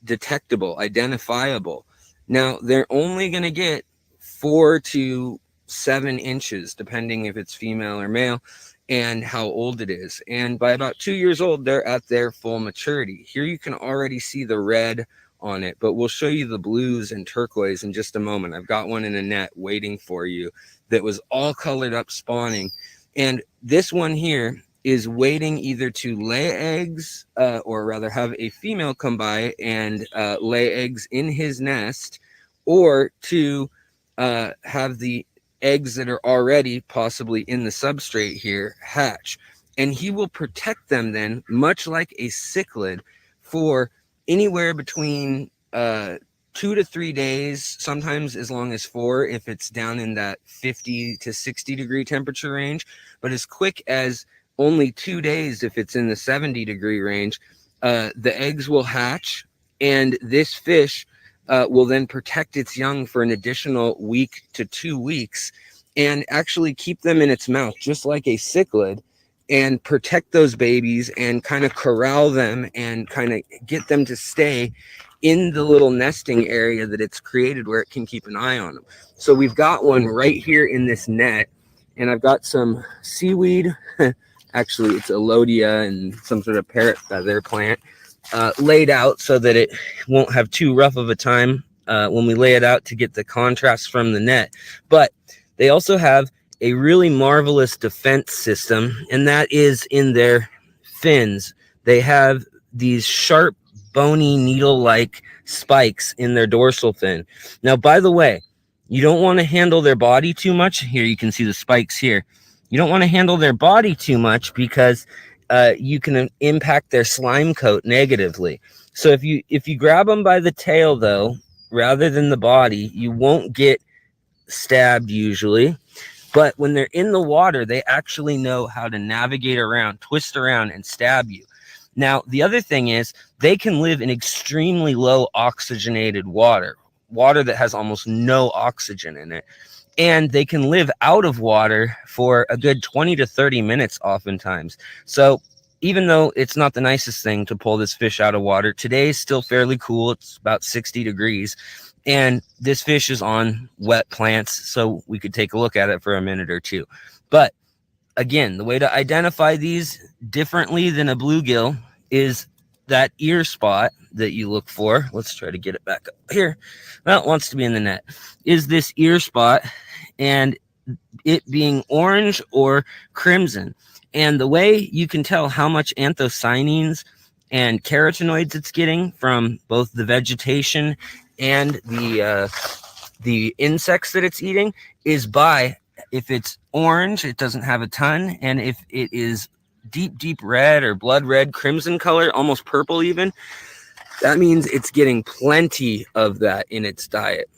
detectable, identifiable. Now they're only going to get 4 to 7 inches, depending if it's female or male and how old it is. And by about 2 years old, they're at their full maturity. Here you can already see the red on it, but we'll show you the blues and turquoise in just a moment. I've got one in a net waiting for you that was all colored up spawning. And this one here is waiting either to lay eggs, or rather have a female come by and lay eggs in his nest, or to have the eggs that are already possibly in the substrate here hatch. And he will protect them then, much like a cichlid, for anywhere between 2 to 3 days, sometimes as long as 4 if it's down in that 50 to 60 degree temperature range, but as quick as only 2 days if it's in the 70 degree range. The eggs will hatch, and this fish will then protect its young for an additional week to 2 weeks, and actually keep them in its mouth just like a cichlid, and protect those babies and kind of corral them and kind of get them to stay in the little nesting area that it's created, where it can keep an eye on them. So we've got one right here in this net, and I've got some seaweed. Actually, it's Elodia and some sort of parrot feather plant laid out so that it won't have too rough of a time when we lay it out, to get the contrast from the net. But they also have a really marvelous defense system, and that is in their fins. They have these sharp, bony, needle-like spikes in their dorsal fin. Now, by the way, You don't want to handle their body too much. Here you can see the spikes here. You don't want to handle their body too much because you can impact their slime coat negatively. So if you grab them by the tail, though, rather than the body, you won't get stabbed usually. But when they're in the water, they actually know how to navigate around, twist around, and stab you. Now, the other thing is they can live in extremely low oxygenated water that has almost no oxygen in it. And they can live out of water for a good 20 to 30 minutes oftentimes. So even though it's not the nicest thing to pull this fish out of water, today is still fairly cool. It's about 60 degrees. And this fish is on wet plants, so we could take a look at it for a minute or two. But again, the way to identify these differently than a bluegill is that ear spot that you look for. Let's try to get it back up here. Well, it wants to be in the net. Is this ear spot, and it being orange or crimson. And the way you can tell how much anthocyanins and carotenoids it's getting from both the vegetation and the insects that it's eating is by, if it's orange, it doesn't have a ton, and if it is deep red or blood red, crimson color, almost purple even, that means it's getting plenty of that in its diet.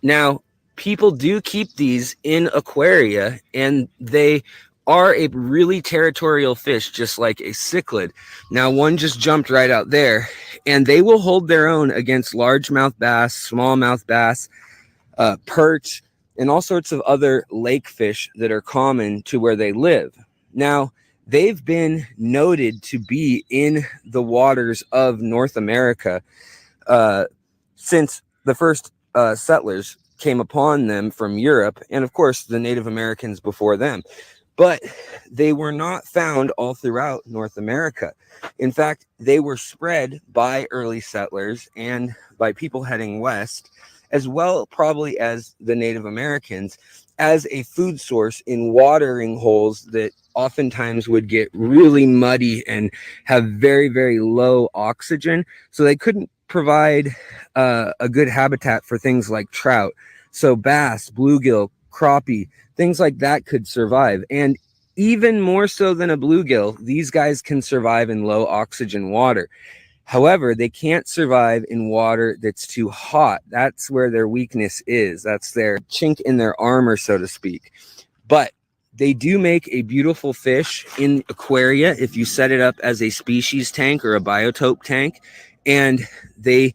Now, people do keep these in aquaria, and they are a really territorial fish, just like a cichlid. Now, one just jumped right out there, and they will hold their own against largemouth bass, smallmouth bass, perch, and all sorts of other lake fish that are common to where they live. Now, they've been noted to be in the waters of North America since the first settlers came upon them from Europe, and of course the Native Americans before them. But they were not found all throughout North America. In fact, they were spread by early settlers and by people heading west, as well probably as the Native Americans, as a food source in watering holes that oftentimes would get really muddy and have very, very low oxygen. So they couldn't provide a good habitat for things like trout. So bass, bluegill, crappie, things like that could survive. And even more so than a bluegill, these guys can survive in low oxygen water. However, they can't survive in water that's too hot. That's where their weakness is. That's their chink in their armor, so to speak. But they do make a beautiful fish in aquaria if you set it up as a species tank or a biotope tank. And they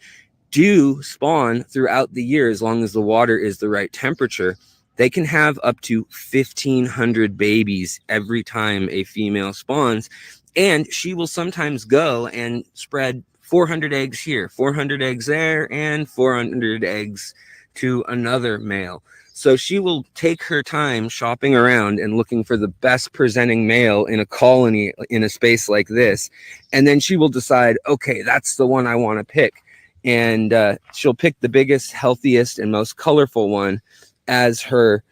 do spawn throughout the year as long as the water is the right temperature. They can have up to 1,500 babies every time a female spawns. And she will sometimes go and spread 400 eggs here, 400 eggs there, and 400 eggs to another male. So she will take her time shopping around and looking for the best presenting male in a colony in a space like this. And then she will decide, okay, that's the one I want to pick. And she'll pick the biggest, healthiest, and most colorful one as her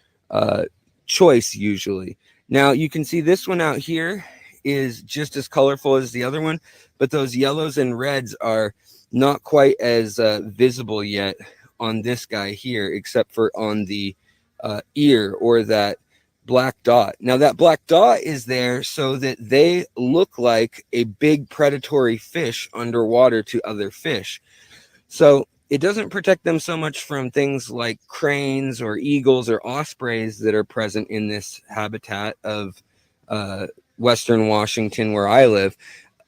choice usually. Now you can see this one out here is just as colorful as the other one, but those yellows and reds are not quite as visible yet on this guy here, except for on the ear or that black dot. Now that black dot is there so that they look like a big predatory fish underwater to other fish. So it doesn't protect them so much from things like cranes or eagles or ospreys that are present in this habitat of Western Washington where I live,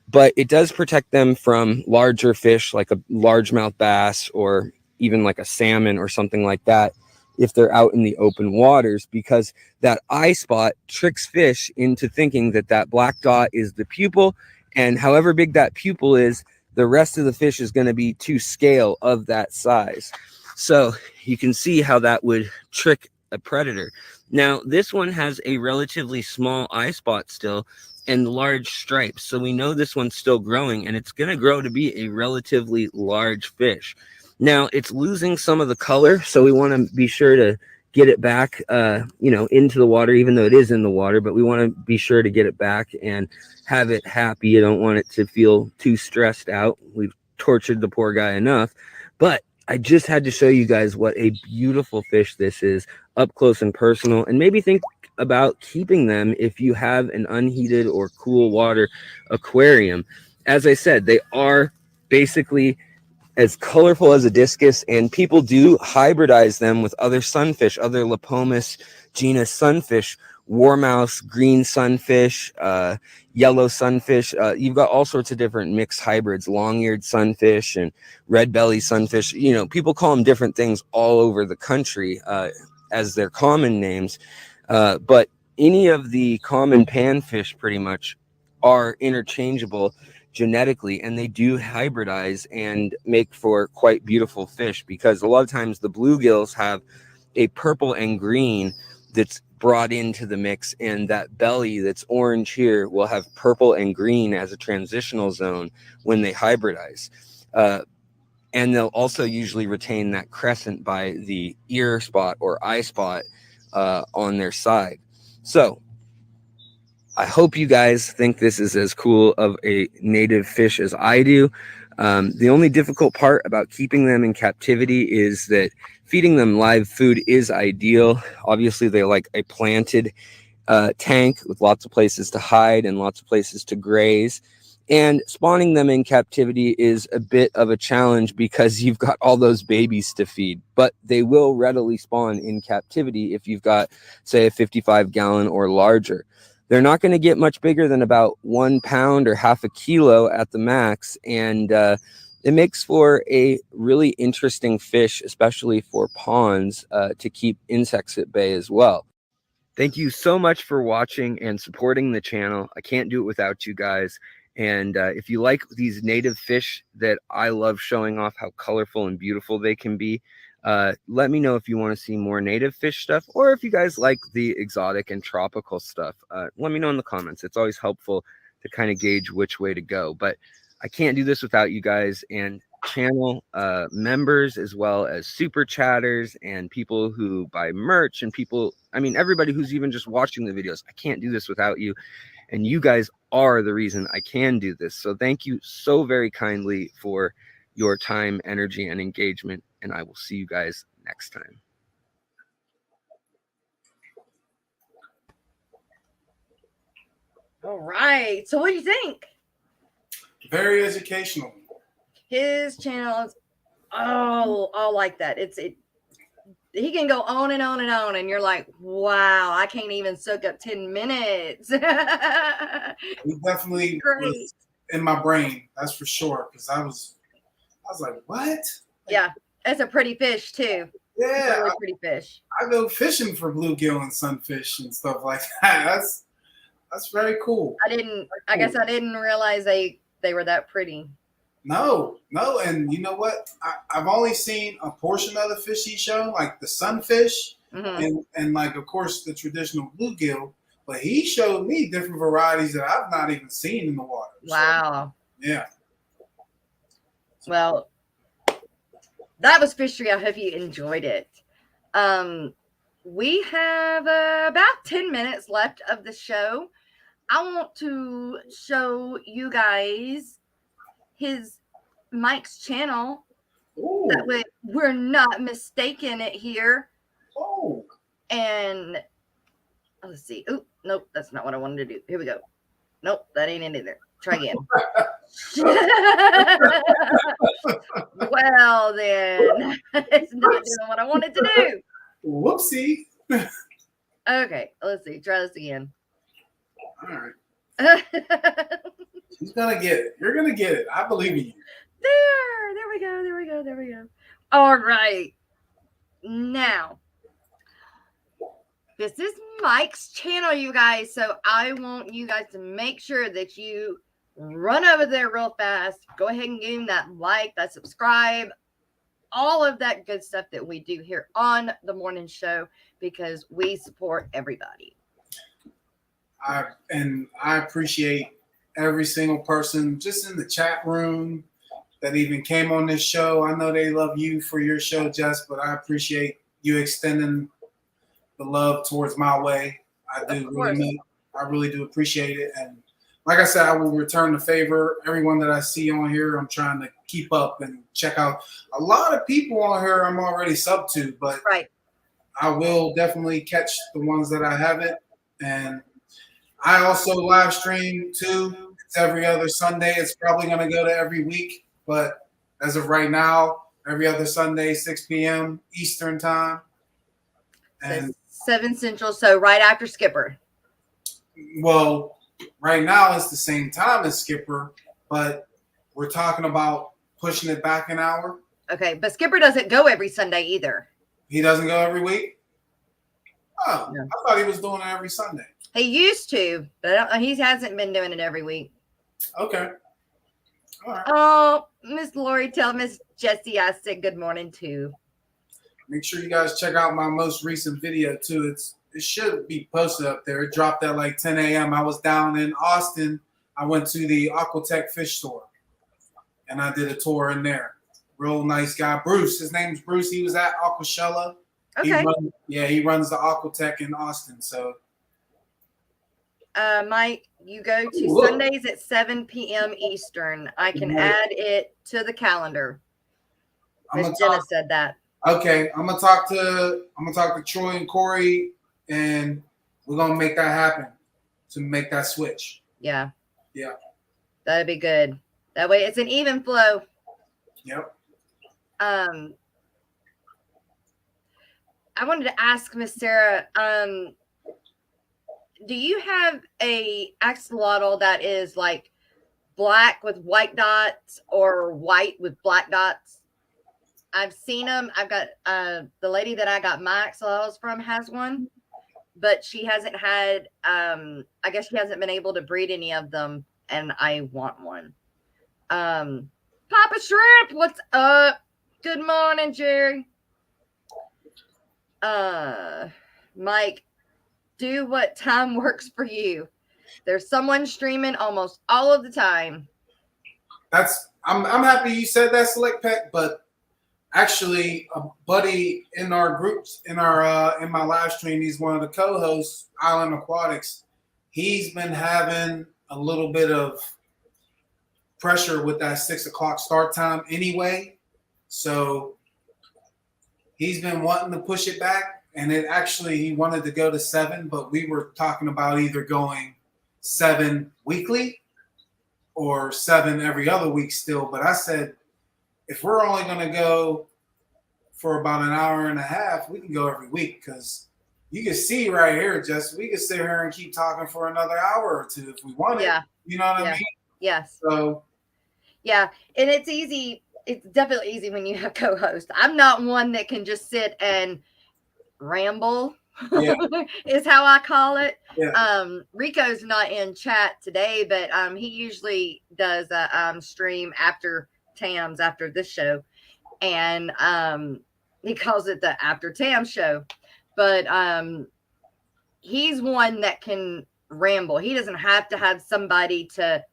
but it does protect them from larger fish like a largemouth bass or even like a salmon or something like that if they're out in the open waters, because that eye spot tricks fish into thinking that that black dot is the pupil, and however big that pupil is, the rest of the fish is going to be to scale of that size. So you can see how that would trick a predator. Now, this one has a relatively small eye spot still and large stripes. So we know this one's still growing, and it's going to grow to be a relatively large fish. Now, it's losing some of the color, so we want to be sure to get it back, into the water, even though it is in the water, but we want to be sure to get it back and have it happy. You don't want it to feel too stressed out. We've tortured the poor guy enough, but I just had to show you guys what a beautiful fish this is up close and personal, and maybe think about keeping them if you have an unheated or cool water aquarium. As I said, they are basically as colorful as a discus, and people do hybridize them with other sunfish, other Lepomis genus sunfish, warmouse, green sunfish, yellow sunfish. You've got all sorts of different mixed hybrids, long-eared sunfish and red belly sunfish. You know, people call them different things all over the country as their common names. But any of the common panfish pretty much are interchangeable genetically, and they do hybridize and make for quite beautiful fish, because a lot of times the bluegills have a purple and green that's brought into the mix, and that belly that's orange here will have purple and green as a transitional zone when they hybridize. And they'll also usually retain that crescent by the ear spot or eye spot on their side. So I hope you guys think this is as cool of a native fish as I do. The only difficult part about keeping them in captivity is that feeding them live food is ideal. Obviously, they like a planted tank with lots of places to hide and lots of places to graze. And spawning them in captivity is a bit of a challenge because you've got all those babies to feed. But they will readily spawn in captivity if you've got, say, a 55-gallon or larger. They're not going to get much bigger than about 1 pound or half a kilo at the max. And it makes for a really interesting fish, especially for ponds, to keep insects at bay as well. Thank you so much for watching and supporting the channel. I can't do it without you guys. And if you like these native fish that I love showing off how colorful and beautiful they can be, let me know if you want to see more native fish stuff, or if you guys like the exotic and tropical stuff. Let me know in the comments. It's always helpful to kind of gauge which way to go. But I can't do this without you guys and channel members, as well as super chatters and people who buy merch, and people, I mean, everybody who's even just watching the videos. I can't do this without you. And you guys are the reason I can do this. So thank you so very kindly for your time, energy, and engagement. And I will see you guys next time. All right. So what do you think? Very educational. His channel is all like that. He can go on and on and on, and you're like, wow, I can't even soak up 10 minutes. He definitely was in my brain, that's for sure. Because I was like, what? Yeah, that's a pretty fish too. Yeah, really pretty fish. I go fishing for bluegill and sunfish and stuff like that. That's very cool. I guess I didn't realize they were that pretty. No, and you know what? I've only seen a portion of the fish he showed, like the sunfish, and like, of course, the traditional bluegill. But he showed me different varieties that I've not even seen in the water. Wow. So, yeah. Well, that was Fishery. I hope you enjoyed it. We have about 10 minutes left of the show. I want to show you guys Mike's channel. Ooh. That way we're not mistaken it here. Oh. And let's see. Oh, nope, that's not what I wanted to do. Here we go. Nope, that ain't it either. Try again. Well, then it's not doing what I wanted to do. Whoopsie. Okay, let's see. Try this again. All right. He's gonna get it. You're gonna get it. I believe in you. There we go. All right. Now, this is Mike's channel, you guys. So I want you guys to make sure that you run over there real fast. Go ahead and give him that like, that subscribe, all of that good stuff that we do here on the morning show, because we support everybody. I appreciate every single person just in the chat room that even came on this show. I know they love you for your show, Jess, but I appreciate you extending the love towards my way. I really do appreciate it. And like I said, I will return the favor. Everyone that I see on here, I'm trying to keep up and check out. A lot of people on here I'm already sub to, but I will definitely catch the ones that I haven't. And I also live stream too. It's every other Sunday. It's probably going to go to every week, but as of right now, every other Sunday, 6 p.m. Eastern time. And so 7 Central, so right after Skipper. Well, right now it's the same time as Skipper, but we're talking about pushing it back an hour. Okay, but Skipper doesn't go every Sunday either. He doesn't go every week? Oh, no. I thought he was doing it every Sunday. He used to, but he hasn't been doing it every week. Okay. All right. Oh, Miss Lori, tell Miss Jessie I said good morning too. Make sure you guys check out my most recent video too. It should be posted up there. It dropped at like 10 a.m. I was down in Austin. I went to the Aquatic Fish Store, and I did a tour in there. Real nice guy, Bruce. His name's Bruce. He was at Aquashella. Okay. He runs the Aquatech in Austin. So, Mike, you go to Sundays at 7 p.m. Eastern. I can add it to the calendar. Miss Jenna said that. Okay, I'm gonna talk to Troy and Corey, and we're gonna make that happen to make that switch. Yeah. Yeah. That'd be good. That way it's an even flow. Yep. I wanted to ask Miss Sarah, do you have a axolotl that is like black with white dots or white with black dots? I've seen them. I've got the lady that I got my axolotls from has one, but she hasn't had, I guess she hasn't been able to breed any of them, and I want one. Papa Shrimp, what's up? Good morning, Jerry. Mike, do what time works for you. There's someone streaming almost all of the time. I'm happy you said that, Select Pet, but actually a buddy in our groups in my live stream, he's one of the co-hosts, Island Aquatics. He's been having a little bit of pressure with that 6 o'clock start time anyway. So he's been wanting to push it back, and he wanted to go to 7, but we were talking about either going 7 weekly or 7 every other week still. But I said, if we're only going to go for about an hour and a half, we can go every week, because you can see right here, Jess, we can sit here and keep talking for another hour or two if we wanted. Yeah. You know what I mean? Yes. So. Yeah. And it's easy. It's definitely easy when you have co-host. I'm not one that can just sit and ramble. Yeah. Is how I call it. Yeah. Rico's not in chat today, but he usually does a stream after Tam's, after this show, and he calls it the After Tam show. But he's one that can ramble. He doesn't have to have somebody to,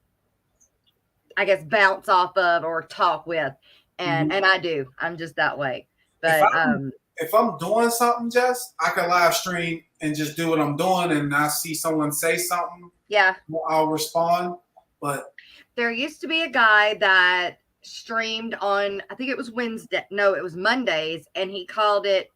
I guess, bounce off of or talk with, and I do. I'm just that way. But if I'm doing something, Jess, I can live stream and just do what I'm doing, and I see someone say something. Yeah, I'll respond. But there used to be a guy that streamed on, I think it was Wednesday. No, it was Mondays, and he called it,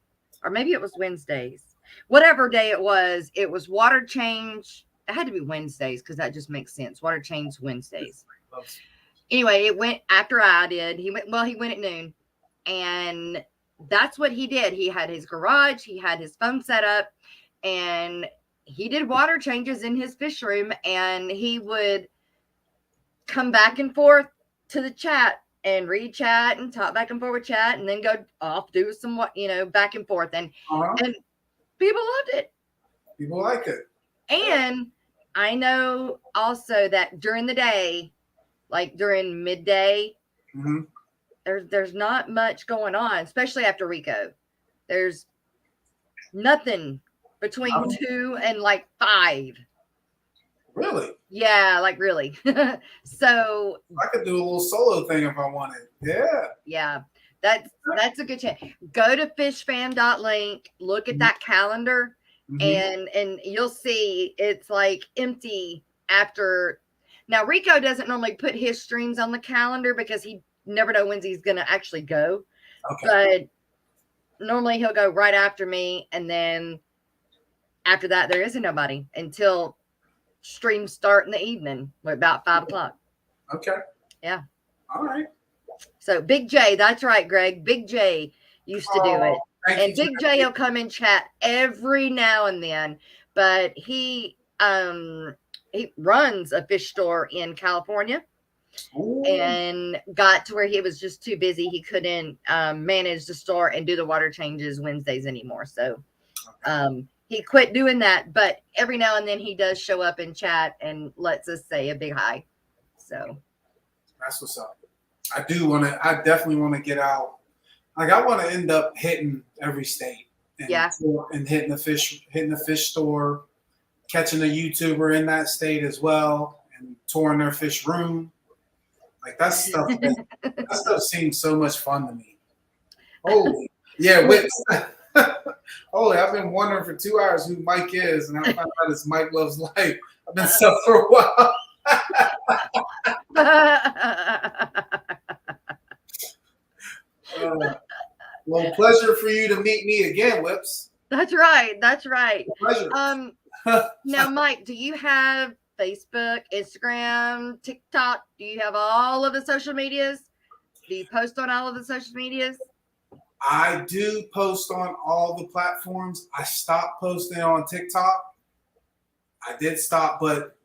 or maybe it was Wednesdays. Whatever day it was water change. It had to be Wednesdays because that just makes sense. Water change Wednesdays. Anyway, it went after I did. He went at noon, and that's what he did. He had his garage, he had his phone set up, and he did water changes in his fish room, and he would come back and forth to the chat and read chat and talk back and forth with chat, and then go off, do some, back and forth. And people loved it. People like it. And I know also that during the day, like during midday, there's not much going on, especially after Rico. There's nothing between 2 and like 5. Really? Yeah, like really. So I could do a little solo thing if I wanted. Yeah. Yeah. That's a good chance. Go to fishfam.link, look at that calendar, and you'll see it's like empty after. Now, Rico doesn't normally put his streams on the calendar because he never know when he's going to actually go. Okay. But normally he'll go right after me. And then after that, there isn't nobody until streams start in the evening, about 5 o'clock. Okay. Yeah. All right. So Big J, that's right, Greg. Big J used to do it. And Big J will come and chat every now and then. But he runs a fish store in California. Ooh. And got to where he was just too busy. He couldn't manage the store and do the water changes Wednesdays anymore. So he quit doing that. But every now and then he does show up and chat and lets us say a big hi. So that's what's up. I definitely want to get out. Like, I want to end up hitting every state and hitting the fish store, catching a YouTuber in that state as well, and touring their fish room. Like, that stuff seems so much fun to me. Holy, yeah, whips. Holy, I've been wondering for 2 hours who Mike is, and I found out it's Mike Loves Life. I've been stuck for a while. Well, pleasure for you to meet me again, Whips. That's right. That's right. Pleasure. Now, Mike, do you have Facebook, Instagram, TikTok? Do you have all of the social medias? Do you post on all of the social medias? I do post on all the platforms. I stopped posting on TikTok. I did stop, but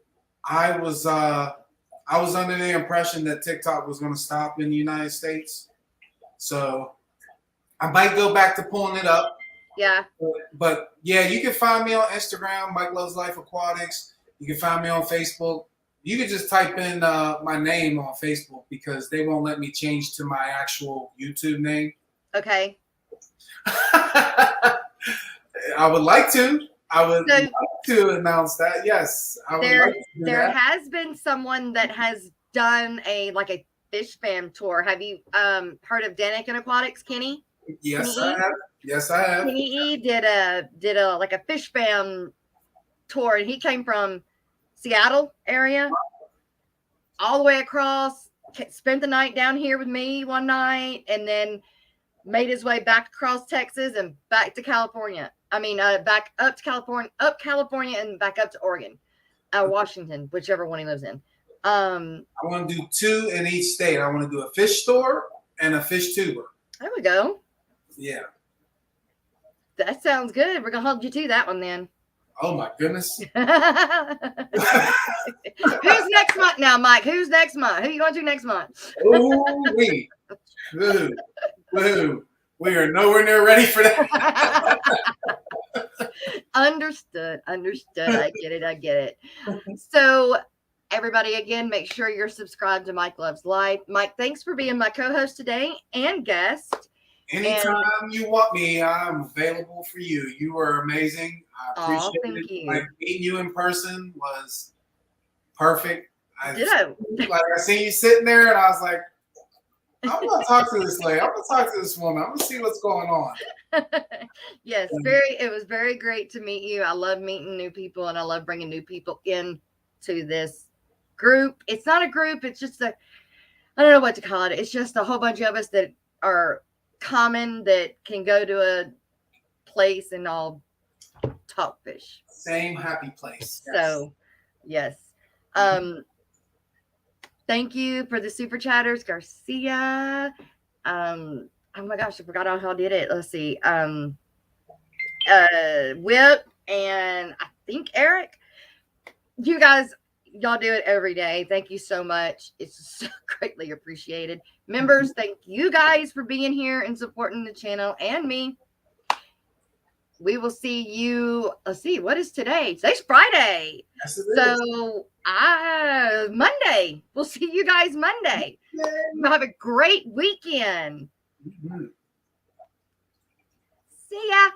I was under the impression that TikTok was going to stop in the United States. So I might go back to pulling it up. Yeah. But yeah, you can find me on Instagram, Mike Loves Life Aquatics. You can find me on Facebook. You can just type in my name on Facebook because they won't let me change to my actual YouTube name. Okay. I would like to. I would like to announce that. Yes. I would like to do there that. has been someone that has done a fish fam tour. Have you heard of Danik and Aquatics, Kenny? Yes, I have. Yes, I have. Kenny E did a fish fam tour, and he came from Seattle area all the way across, spent the night down here with me one night, and then made his way back across Texas and back to California. I mean, back up to California, and back up to Oregon, Washington, whichever one he lives in. I want to do 2 in each state. I want to do a fish store and a fish tuber. There we go. Yeah. That sounds good. We're going to hold you to that one then. Oh, my goodness. Who's next month now, Mike? Who's next month? Who are you going to next month? Ooh-wee. Woo. We are nowhere near ready for that. Understood. I get it. So, everybody, again, make sure you're subscribed to Mike Loves Life. Mike, thanks for being my co-host today and guest. Anytime you want me, I'm available for you. You were amazing. I appreciate it. Thank you. Like, meeting you in person was perfect. I seen you sitting there, and I was like, I'm going to talk to this lady. I'm going to talk to this woman. I'm going to see what's going on. Yes, it was very great to meet you. I love meeting new people, and I love bringing new people into this group. It's not a group. It's just I don't know what to call it. It's just a whole bunch of us that are common that can go to a place and all talk fish. Same happy place. So, yes. Thank you for the super chatters, Garcia. Oh my gosh, I forgot how I did it. Let's see. Whip and I think Eric. You guys, y'all do it every day. Thank you so much. It's so greatly appreciated. Members, thank you guys for being here and supporting the channel and me. We will see you. Let's see, what is today? Today's Friday. Yes, so Monday. We'll see you guys Monday. Have a great weekend. Mm-hmm. See ya.